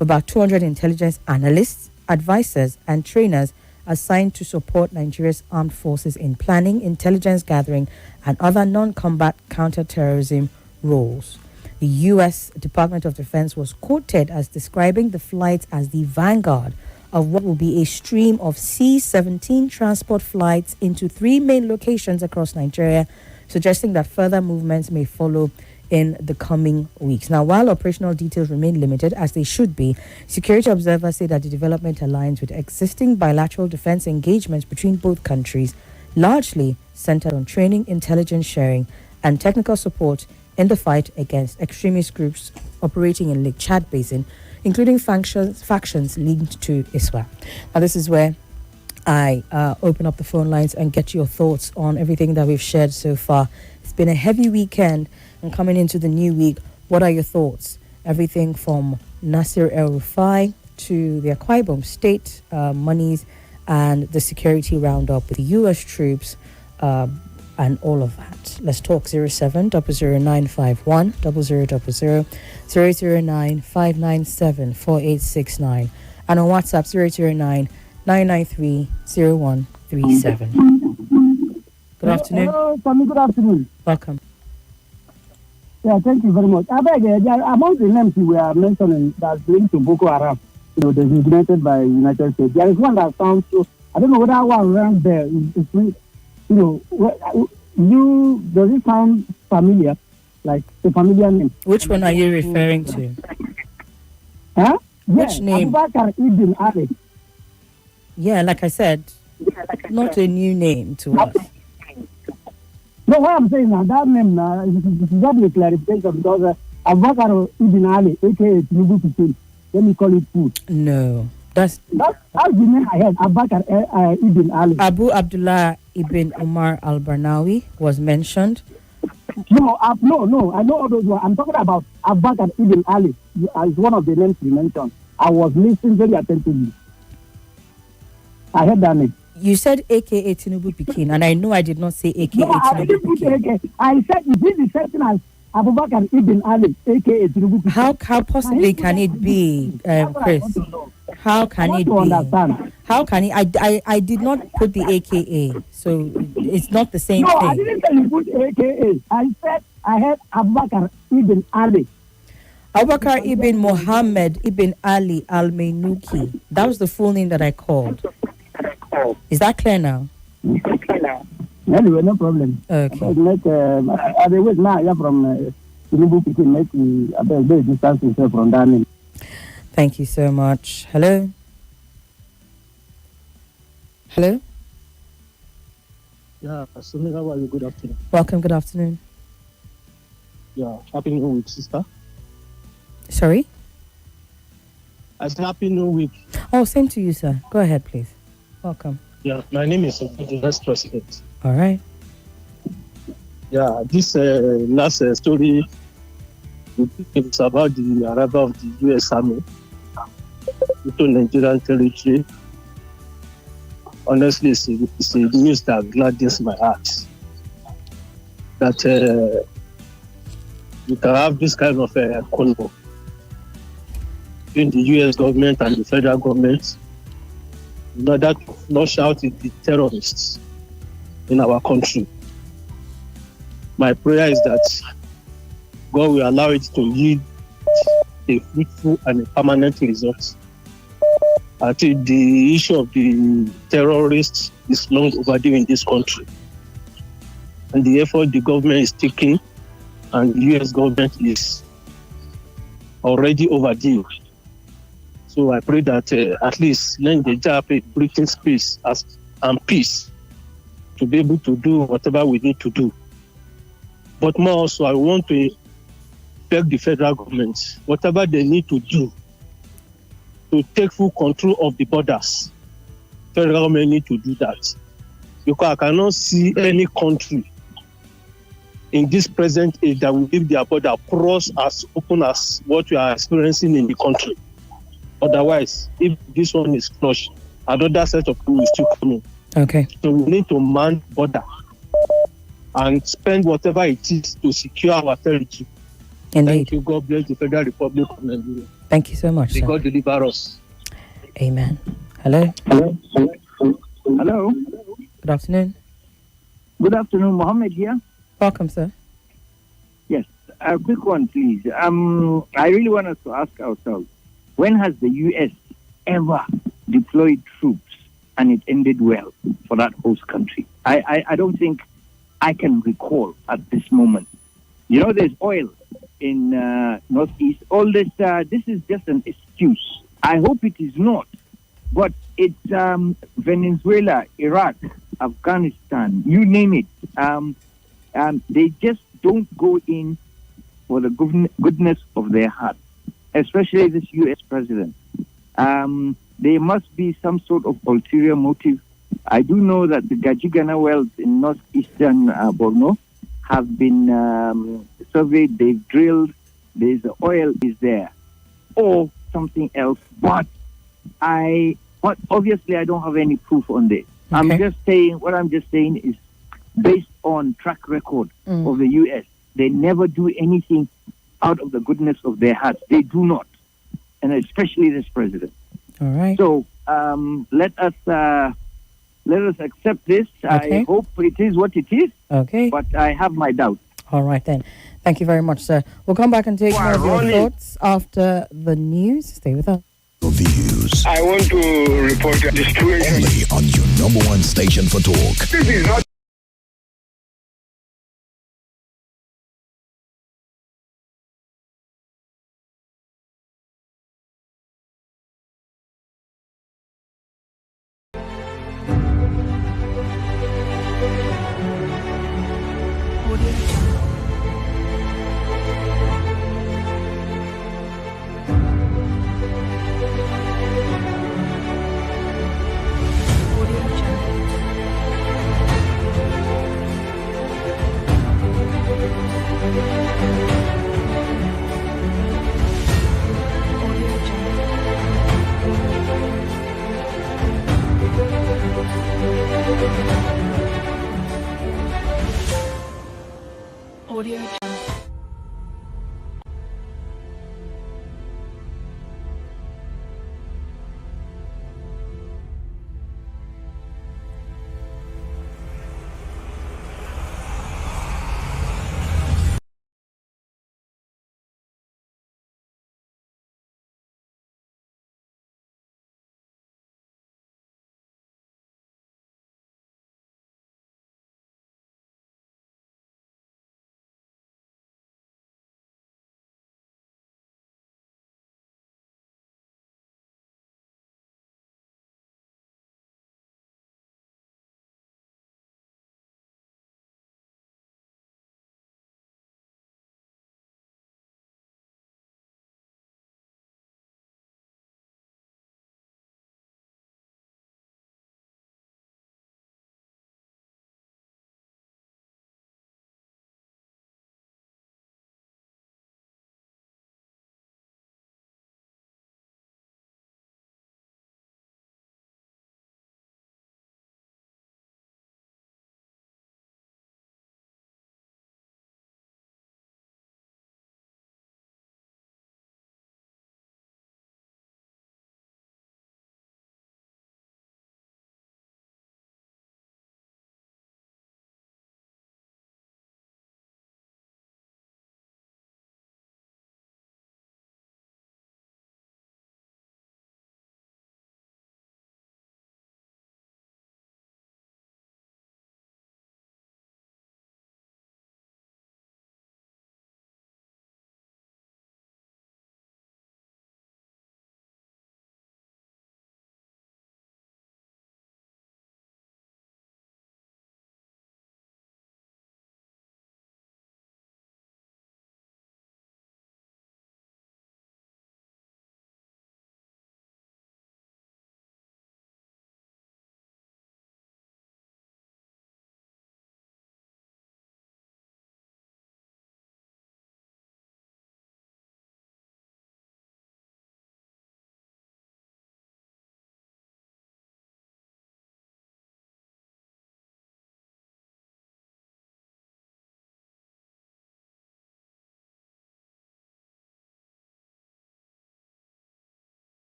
about 200 intelligence analysts, advisors, and trainers assigned to support Nigeria's armed forces in planning, intelligence gathering, and other non-combat counter-terrorism roles. The U.S. Department of Defense was quoted as describing the flights as the vanguard of what will be a stream of C-17 transport flights into 3 main locations across Nigeria, suggesting that further movements may follow in the coming weeks. Now, while operational details remain limited, as they should be, security observers say that the development aligns with existing bilateral defense engagements between both countries, largely centered on training, intelligence sharing, and technical support in the fight against extremist groups operating in Lake Chad Basin, including factions linked to ISWAP. Now, this is where I open up the phone lines and get your thoughts on everything that we've shared so far. It's been a heavy weekend, and coming into the new week, what are your thoughts? Everything from Nasir El-Rufai to the Akwa Ibom state monies and the security roundup with the U.S. troops and all of that. Let's talk 07 00951 0000 009 597 4869 and on WhatsApp 009 993 0137. Good afternoon. Hello, Tommy, good afternoon. Welcome. Yeah, thank you very much. I beg, among the names you were mentioning that's linked to Boko Haram, designated by the United States, there is one that sounds so, I don't know whether one around there does it sound familiar? Like a familiar name? Which one are you referring to? Huh? Which name? Abubakar Ibn Ali. Yeah, like I said, not a new name to us. No, what I'm saying now, that name now, is just a clarification because Abubakar Ibn Ali, aka Tinubu Pikin, let me call it food. No, that's the name I had, Abubakar Ibn Ali. Abu Abdullah Ibn Umar al-Barnawi was mentioned. No, I know all those ones. I'm talking about Abubakar Ibn Ali. Is one of the names you mentioned. I was listening very attentively. I heard that name. You said AKA Tinubu Pikin, and I know I did not say AKA No, I Tinubu didn't put Pikin. AKA. I said, is it the same thing as Abubakar Ibn Ali, AKA Tinubu Pikin? How possibly can it be, Chris? How can it be? Understand. How can it? I did not put the AKA, so it's not the same No, thing. I didn't say you put AKA. I said I had Abubakar Ibn Ali. Abubakar Ibn Muhammad Ibn Ali al-Mainuki. That was the full name that I called. Is that clear now? Anyway, no problem. Okay. I wait now. You're from Tinubu Pikin. Make a very distance yourself from that name. Thank you so much. Hello? Hello? Yeah, Sumi, how are you? Good afternoon. Welcome, good afternoon. Yeah, happy new week, sister. Sorry? I say happy new week. Oh, same to you, sir. Go ahead, please. Welcome. Yeah, my name is the Vice President. All right. Yeah, this last story is about the arrival of the U.S. Army into Nigerian territory. Honestly, it's a news that gladdens my heart. That you can have this kind of convo between the U.S. government and the federal government in order to flush out the terrorists in our country. My prayer is that God will allow it to yield a fruitful and a permanent result. I think the issue of the terrorists is long overdue in this country. And the effort the government is taking and the US government is already overdue. So I pray that at least let the JAP breathing space and peace to be able to do whatever we need to do. But more also, I want to beg the federal government, whatever they need to do to take full control of the borders, federal government need to do that. Because I cannot see any country in this present age that will leave their border cross as open as what we are experiencing in the country. Otherwise, if this one is flushed, another set of people will still come in. Okay. So we need to man border and spend whatever it is to secure our territory. Indeed. Thank you. God bless the Federal Republic of Nigeria. Thank you so much, May sir. God deliver us. Amen. Hello. Hello. Good afternoon. Good afternoon, Mohammed here. Welcome, sir. Yes, a quick one, please. I really want us to ask ourselves, when has the U.S. ever deployed troops and it ended well for that host country? I don't think I can recall at this moment. You know, there's oil in Northeast. All this, this is just an excuse. I hope it is not. But it's Venezuela, Iraq, Afghanistan, you name it. They just don't go in for the goodness of their heart, especially this U.S. president. There must be some sort of ulterior motive. I do know that the Gajigana wells in northeastern Borno have been surveyed, they've drilled, there's oil is there, or something else. But obviously I don't have any proof on this. Okay. What I'm just saying is based on track record of the U.S. They never do anything out of the goodness of their hearts. They do not, and especially this president. All right. So let us accept this. Okay. I hope it is what it is. Okay. But I have my doubts. All right then. Thank you very much, sir. We'll come back and take more of your thoughts after the news. Stay with us. Views I want to report the situation. only on your number one station for talk. This is not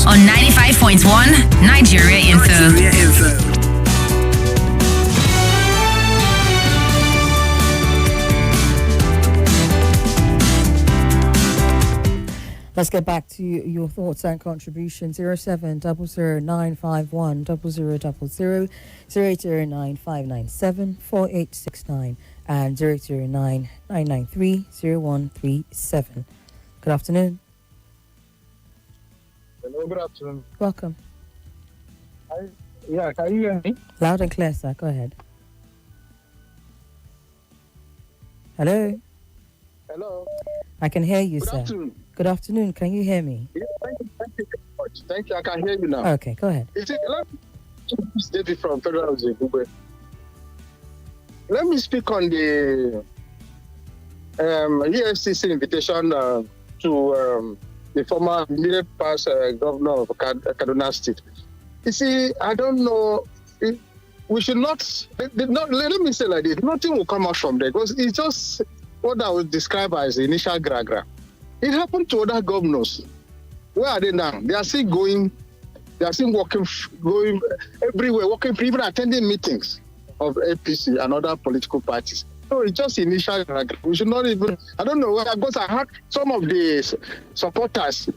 on 95.1 Nigeria Info. Let's get back to your thoughts and contributions. 07900 08095974869 and 009-993-0137. Good afternoon. Hello, good afternoon. Welcome. Can you hear me? Loud and clear, sir. Go ahead. Hello? Hello. I can hear you, Good sir. afternoon. Good afternoon. Can you hear me? Yeah, thank you very much. Thank you. I can hear you now. Okay, go ahead. David from Federal Zimbabwe. Let me speak on the EFCC invitation to the former immediate past governor of Kaduna State. You see, I don't know. We should not, let me say like this, nothing will come out from there because it's just what I would describe as the initial gragra. It happened to other governors. Where are they now? They are still going, going everywhere, working, even attending meetings of APC and other political parties. So it's just initial gragra. We should not even, I don't know, because I heard some of the supporters,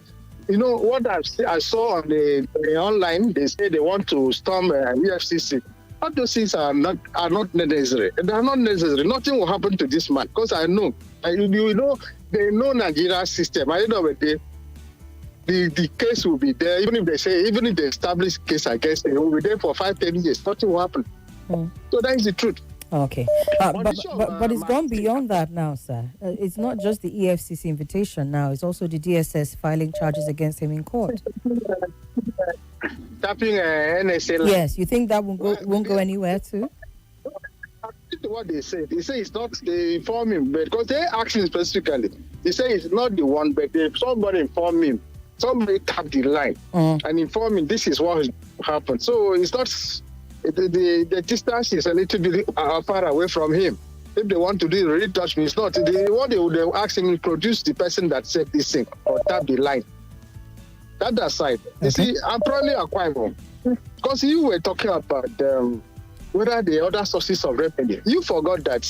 you know, what I saw on the online, they say they want to storm EFCC. All those things are not necessary. They are not necessary. Nothing will happen to this man because I know. You know, they know Nigeria's system. I know the case will be there. Even if they establish case against it, it will be there for 5-10 years. Nothing will happen. So that is the truth. Okay. But it's gone beyond that now, sir. It's not just the EFCC invitation now. It's also the DSS filing charges against him in court. Tapping NSA. Yes, you think that won't go anywhere too? What they say it's not, they inform him, but because they asked him specifically, they say it's not the one, but somebody informed him, somebody tapped the line and informed him this is what happened. So it's not, the distance is a little bit far away from him. If they want to do it, really touch me, it's not. What they would ask him to produce the person that said this thing or tap the line. That aside, you see, I'm probably Akwa, because you were talking about whether the other sources of revenue. You forgot that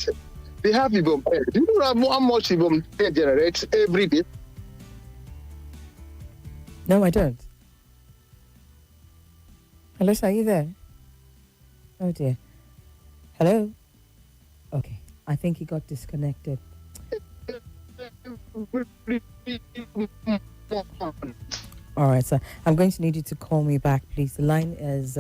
they have Ibom. Do you know how much Ibom generates every day? No, I don't. Hello, sir, are you there? Oh dear. Hello? Okay, I think he got disconnected. All right, sir. I'm going to need you to call me back, please. The line is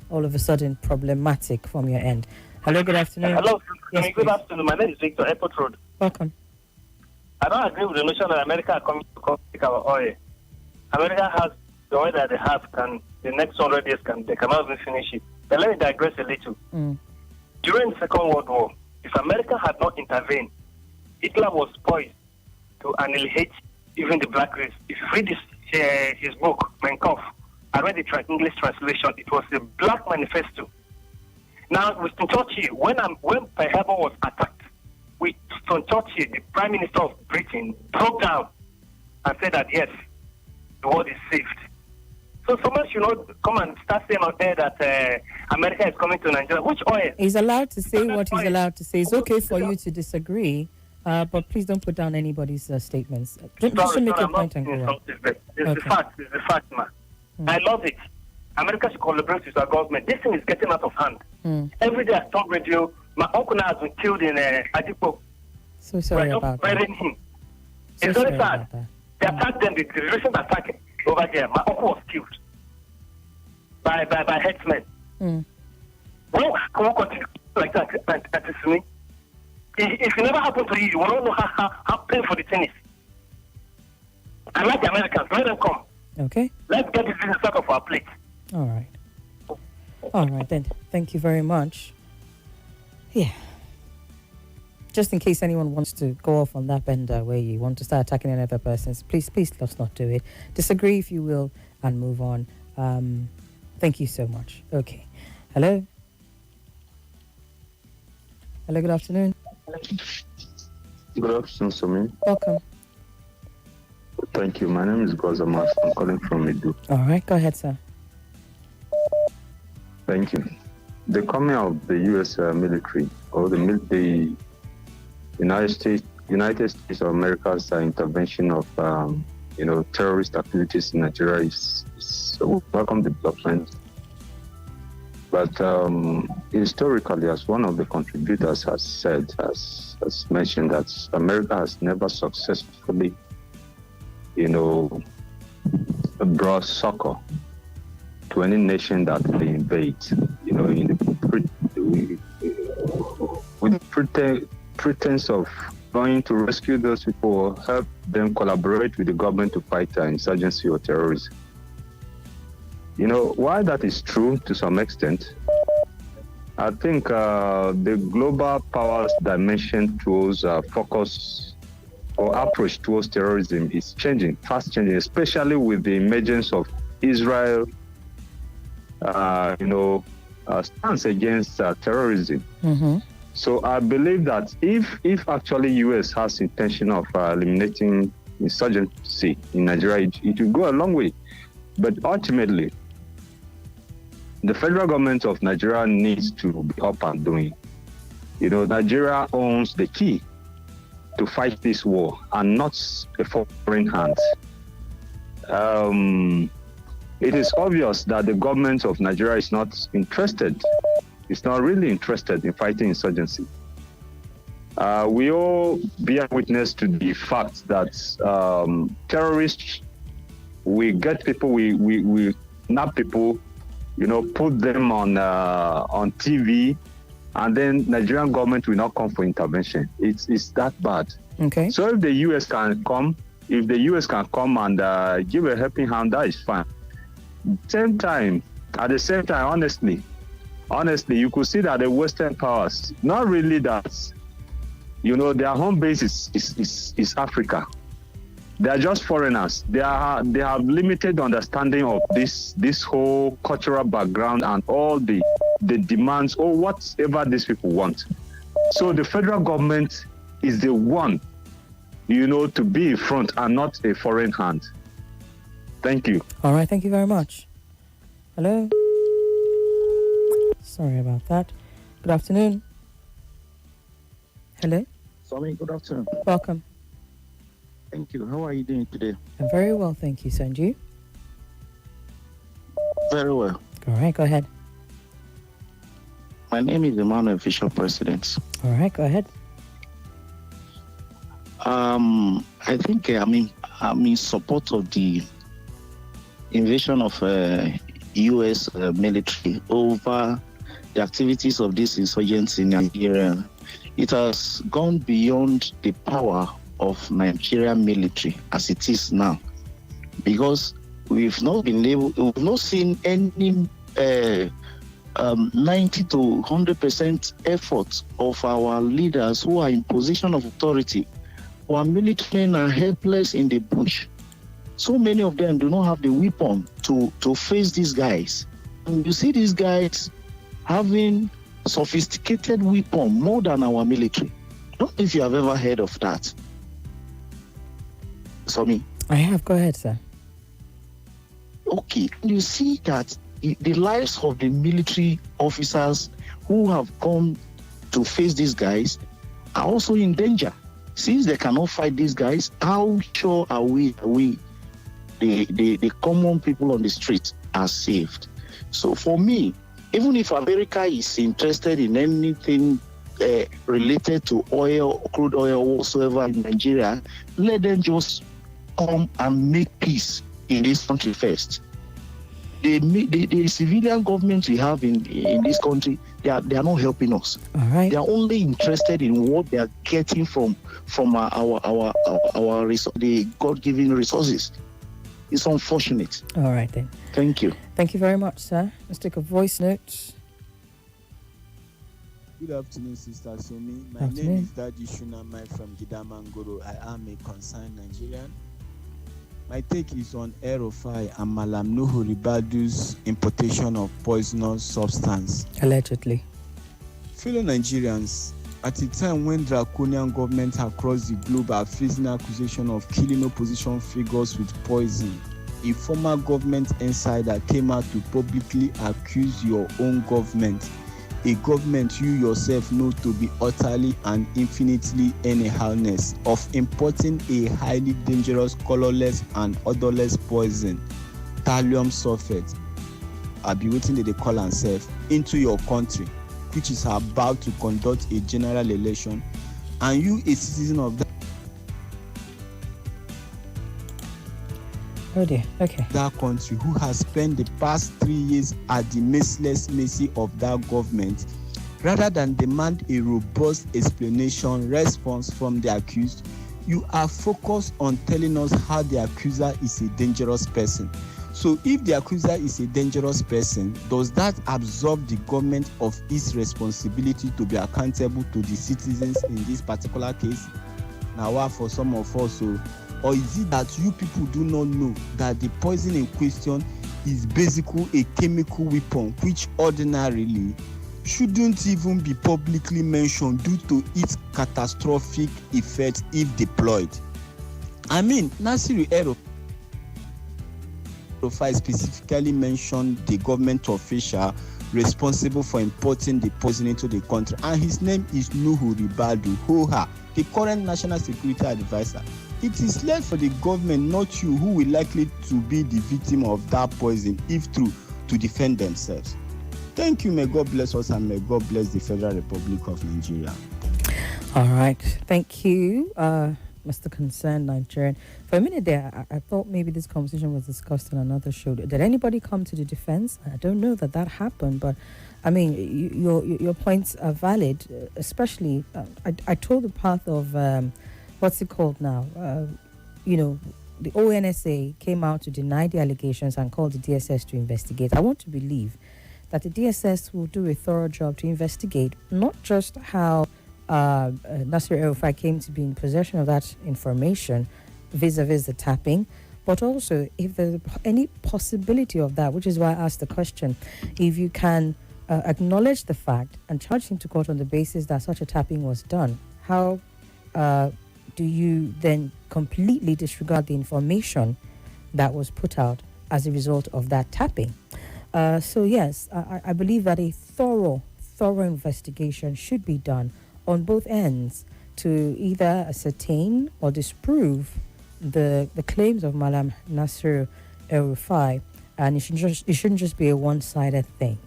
all of a sudden problematic from your end. Hello, good afternoon. Hello, yes, good afternoon. My name is Victor, Airport Road. Welcome. I don't agree with the notion that America are coming to take our oil. America has the oil that they have, the next 100 years they cannot even finish it. But let me digress a little. During the Second World War, if America had not intervened, Hitler was poised to annihilate even the black race. If you read his book, Mein Kampf, I read the English translation. It was a black manifesto. Now, Winston Churchill, when Pearl Harbor was attacked, Winston Churchill, the Prime Minister of Britain, broke down and said that, yes, the world is saved. So someone should not come and start saying out there that America is coming to Nigeria. Which oil? He's allowed to say what he's allowed to say. It's okay for you to disagree, but please don't put down anybody's statements. Just make your point and go on. It's the fact, man. I love it. America should collaborate with our government. This thing is getting out of hand. Every day I stop radio, my uncle now has been killed in Adipo. So sorry about that. Burying him. So it's very sorry sad. They attacked them, the recent attack over here. My uncle was killed by headsmen. When can we continue like that? That is me. If it never happened to you, you will not know how painful the thing is. I like the Americans. Let them come. Okay. Let's get this business out of our plate. All right. All right, then. Thank you very much. Yeah. Just in case anyone wants to go off on that bender where you want to start attacking another person, please let's not do it. Disagree if you will and move on. Thank you so much. Okay. Hello? Hello, good afternoon. Good afternoon, Sami. Welcome. Thank you. My name is Gozamas. I'm calling from Idu. All right, go ahead, sir. Thank you. The coming of the U.S. Military or the United States of America's intervention of terrorist activities in Nigeria is a welcome development. But historically, as one of the contributors has mentioned, that America has never successfully, brought succor to any nation that they invade. With pretense of going to rescue those people or help them collaborate with the government to fight insurgency or terrorism. While that is true to some extent, I think the global powers dimension towards focus or approach towards terrorism is fast changing, especially with the emergence of Israel, stance against terrorism. Mm-hmm. So I believe that if actually U.S. has intention of eliminating insurgency in Nigeria, it will go a long way. But ultimately, the federal government of Nigeria needs to be up and doing. Nigeria owns the key to fight this war and not a foreign hand. It is obvious that the government of Nigeria is not interested. It's not really interested in fighting insurgency. We all bear witness to the fact that terrorists, we get people, we nab people, put them on TV, and then Nigerian government will not come for intervention. It's that bad. Okay. So if the US can come and give a helping hand, that is fine. At the same time, honestly, you could see that the Western powers, not really that, their home base is Africa. They are just foreigners. They have limited understanding of this whole cultural background and all the demands or whatever these people want. So the federal government is the one, to be in front and not a foreign hand. Thank you. All right, thank you very much. Hello? Sorry about that. Good afternoon. Hello? Sorry, good afternoon. Welcome. Thank you. How are you doing today? I'm very well, thank you. And you? Very well. All right, go ahead. My name is Emmanuel Official President. All right, go ahead. I think I'm in support of the invasion of U.S. military over the activities of these insurgents in Nigeria. It has gone beyond the power of Nigerian military as it is now, because we've not seen any 90 to 100% effort of our leaders who are in position of authority. Our military are helpless in the bush. So many of them do not have the weapon to face these guys. And you see these guys having sophisticated weapon more than our military. I don't know if you have ever heard of that. Somi? I have. Go ahead, sir. Okay. You see that the lives of the military officers who have come to face these guys are also in danger. Since they cannot fight these guys, how sure are we the common people on the street are saved? So for me, even if America is interested in anything related to oil, crude oil, whatsoever in Nigeria, let them just come and make peace in this country first. The civilian government we have in this country, they are not helping us. All right. They are only interested in what they are getting from the God-given resources. It's unfortunate. All right then. Thank you. Thank you very much, sir. Let's take a voice note. Good afternoon, Sister Somi. My name is Daji Shunamai from Gidamangoro. I am a concerned Nigerian. My take is on El-Rufai and Malam Nuhu Ribadu's importation of poisonous substance. Allegedly. Fellow Nigerians, At a time when draconian governments across the globe are facing accusation of killing opposition figures with poison, a former government insider came out to publicly accuse your own government, a government you yourself know to be utterly and infinitely anyhowness, of importing a highly dangerous, colorless and odorless poison, thallium sulfate, be waiting that they call themselves, into your country, which is about to conduct a general election, and you, a citizen of that. Oh dear. Okay. That country who has spent the past 3 years at the merciless mercy of that government, rather than demand a robust explanation response from the accused, you are focused on telling us how the accuser is a dangerous person. So if the accuser is a dangerous person, does that absolve the government of its responsibility to be accountable to the citizens in this particular case? Now, for some of us, or is it that you people do not know that the poison in question is basically a chemical weapon which ordinarily shouldn't even be publicly mentioned due to its catastrophic effect if deployed? I mean, Nasiru El-Rufai specifically mentioned the government official responsible for importing the poison into the country, and his name is Ribadu, the current National Security Advisor. It is left for the government, not you, who will likely to be the victim of that poison, if true, to defend themselves. Thank you. May God bless us, and may God bless the Federal Republic of Nigeria. All right. Thank you, Mr. Concerned Nigerian. For a minute there, I thought maybe this conversation was discussed on another show. Did anybody come to the defense? I don't know that happened, but I mean, your points are valid, especially I told the path of what's it called now? The ONSA came out to deny the allegations and called the DSS to investigate. I want to believe that the DSS will do a thorough job to investigate not just how Nasir El-Rufai came to be in possession of that information vis-a-vis the tapping, but also if there's any possibility of that, which is why I asked the question, if you can acknowledge the fact and charge him to court on the basis that such a tapping was done, how do you then completely disregard the information that was put out as a result of that tapping? So yes, I believe that a thorough investigation should be done on both ends to either ascertain or disprove the claims of Malam Nasir El-Rufai, and it shouldn't just be a one-sided thing,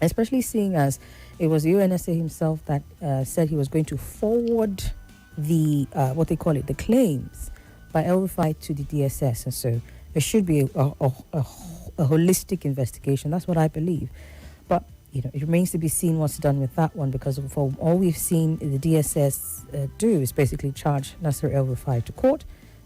especially seeing as it was the UNSA himself that said he was going to forward the what they call it, the claims by El-Rufai to the DSS, and so there should be a holistic investigation. That's what I believe. But it remains to be seen what's done with that one, because for all we've seen the DSS do is basically charge Nasir El-Rufai to court,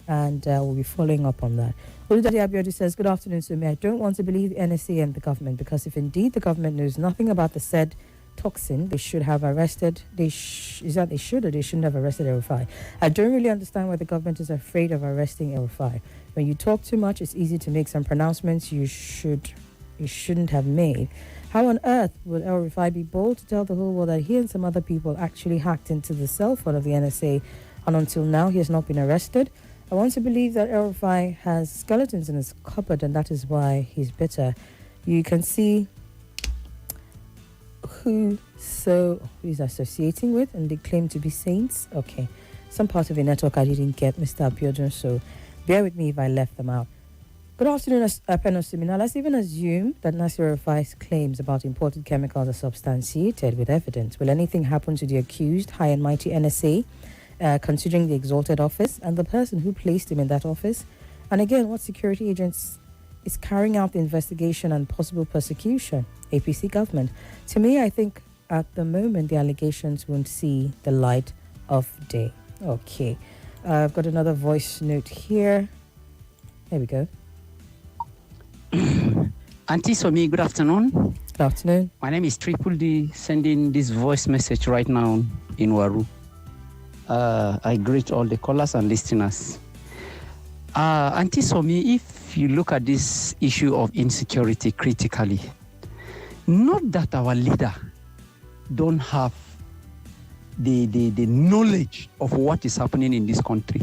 and we'll be following up on that. Oludade Abiodun says, good afternoon, Sumi. I don't want to believe the NSA and the government, because if indeed the government knows nothing about the said toxin, they should have arrested, they shouldn't have arrested El-Rufai. I don't really understand why the government is afraid of arresting El-Rufai. When you talk too much, it's easy to make some pronouncements you shouldn't have made. How on earth would El-Rufai be bold to tell the whole world that he and some other people actually hacked into the cell phone of the NSA, and until now he has not been arrested? I want to believe that El-Rufai has skeletons in his cupboard, and that is why he's bitter. You can see who he's associating with, and they claim to be saints. Okay, some part of the network I didn't get, Mr. Abiodun, so bear with me if I left them out. Good afternoon, Penosumi. Now, let's even assume that Nasir El-Rufai's claims about imported chemicals are substantiated with evidence. Will anything happen to the accused, high and mighty NSA, considering the exalted office and the person who placed him in that office? And again, what security agents is carrying out the investigation and possible persecution? APC government. To me, I think at the moment the allegations won't see the light of day. Okay, I've got another voice note here. There we go. Auntie Somi, good afternoon. Good afternoon. My name is Triple D, sending this voice message right now in Waru. I greet all the callers and listeners. Auntie Somi, if you look at this issue of insecurity critically, not that our leader don't have the knowledge of what is happening in this country.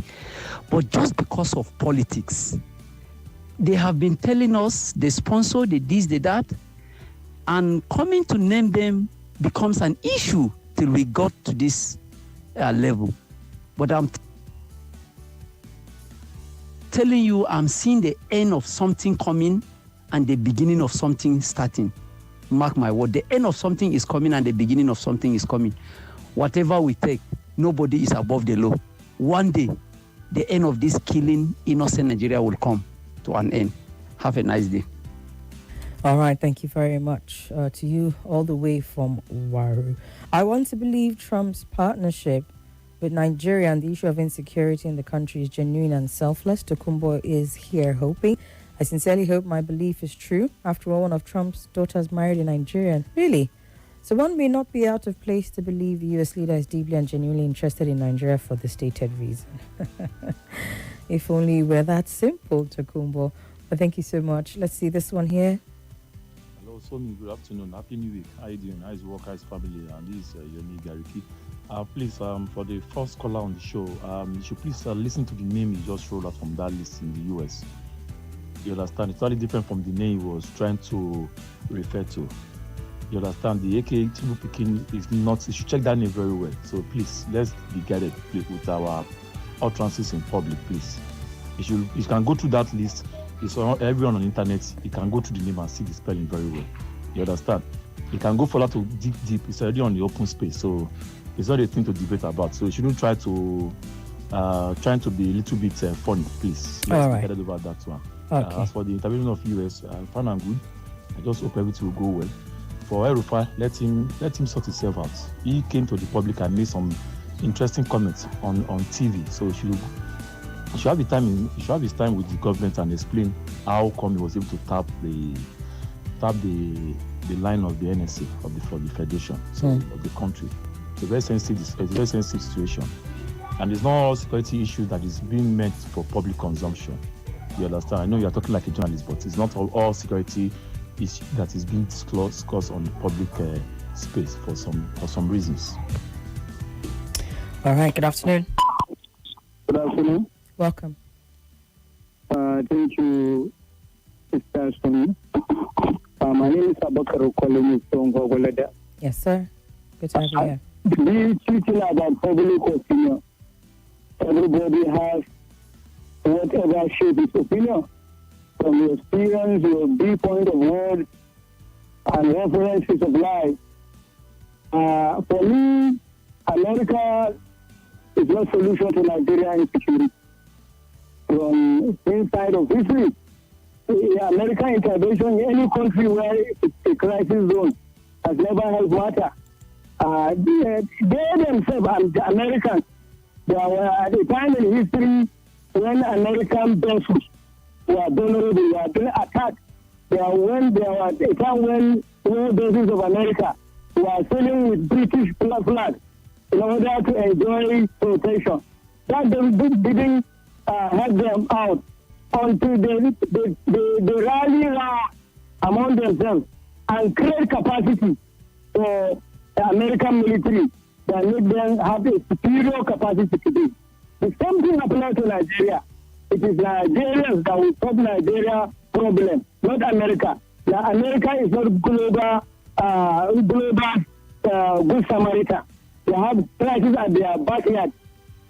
But just because of politics, they have been telling us they sponsor, they this, they that, and coming to name them becomes an issue till we got to this level. But I'm telling you, I'm seeing the end of something coming and the beginning of something starting. Mark my word, the end of something is coming and the beginning of something is coming. Whatever we take, nobody is above the law. One day, the end of this killing innocent Nigeria will come to an end. Have a nice day. All right, thank you very much to you all the way from Waru. I want to believe Trump's partnership with Nigeria and the issue of insecurity in the country is genuine and selfless. Tokumbo is here hoping. I sincerely hope my belief is true. After all, one of Trump's daughters married a Nigerian. Really? So one may not be out of place to believe the U.S. leader is deeply and genuinely interested in Nigeria for the stated reason. If only we're that simple, Tokumbo. But thank you so much. Let's see this one here. Hello, Somi. Good afternoon. Happy New Week. How are you doing? How is work? How is family? And this is Yomi Gariki. Please, for the first caller on the show, you should please listen to the name you just rolled out from that list in the U.S. You understand? It's totally different from the name he was trying to refer to. You understand? The AK Tibu Pekin is not, you should check that name very well. So please, let's be guided with our utterances in public, please. You can go through that list. It's on everyone on the internet. You can go through the name and see the spelling very well. You understand? You can go further to deep. It's already on the open space. So it's not a thing to debate about. So you shouldn't try to trying to be a little bit funny, please. Let's be guided about that one. Okay. As for the intervention of US, fine and good. I just hope everything will go well. For El-Rufai, let him sort himself out. He came to the public and made some interesting comments on TV. So he should have his time with the government and explain how come he was able to tap the line of the NSA of the Federation, of the country. It's a very sensitive situation, and it's not all security issues that is being meant for public consumption. You understand? I know you are talking like a journalist, but it's not all security issue that is being discussed on public space for some reasons. All right. Good afternoon. Good afternoon. Welcome. Thank you, Mr. Soni. My name is Abakaro calling from Gogoleda. Yes, sir. Good to have you here. This teaching about public opinion. Everybody has whatever shape his opinion. From your experience, your viewpoint of words, and references of life. For me, America is not solution to Nigerian insecurity. From inside of history, American intervention in any country where it's a crisis zone has never helped matter. They themselves, the Americans, they were at a time in history when American vessels were vulnerable, were being attacked. There was a time when all bases of America were sailing with British flag in order to enjoy protection. That didn't help them out until they rally around among themselves and create capacity for the American military that make them have a superior capacity today. The same thing applies to Nigeria. It is Nigerians that will solve Nigeria problem, not America. Now, America is not global good Samaritan. They have crisis at their backyard.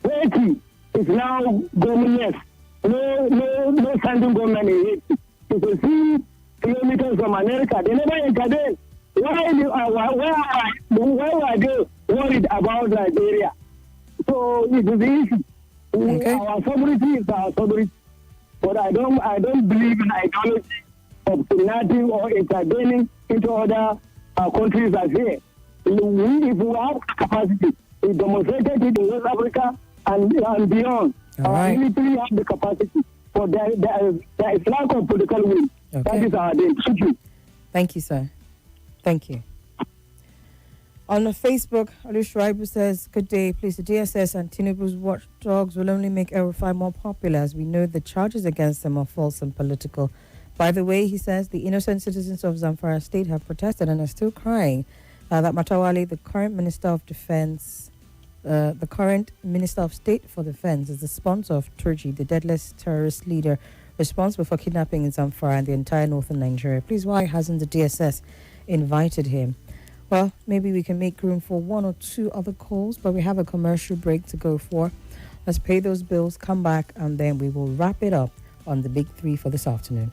Haiti is now governmentless. No standing government in Haiti. It's a few kilometers from America. They never intervene. Why are they worried about Nigeria? So it is the issue. Okay. Our sovereignty is our sovereignty. But I don't believe in ideology of uniting or intervening into other countries as here. If we have capacity, we demonstrated it in West Africa and beyond. Our military have the capacity. But there is lack of political will. Okay. That is our day. Thank you, sir. Thank you. On Facebook, El-Rufai says, good day. Please, the DSS and Tinubu's watchdogs will only make El-Rufai more popular, as we know the charges against them are false and political. By the way, he says, the innocent citizens of Zamfara State have protested and are still crying that Matawale, the current Minister of Defense, The current Minister of State for Defense is the sponsor of Turji, the deadliest terrorist leader responsible for kidnapping in Zamfara and the entire northern Nigeria. Please, why hasn't the DSS invited him? Well, maybe we can make room for one or two other calls, but we have a commercial break to go for. Let's pay those bills, come back, and then we will wrap it up on the big three for this afternoon.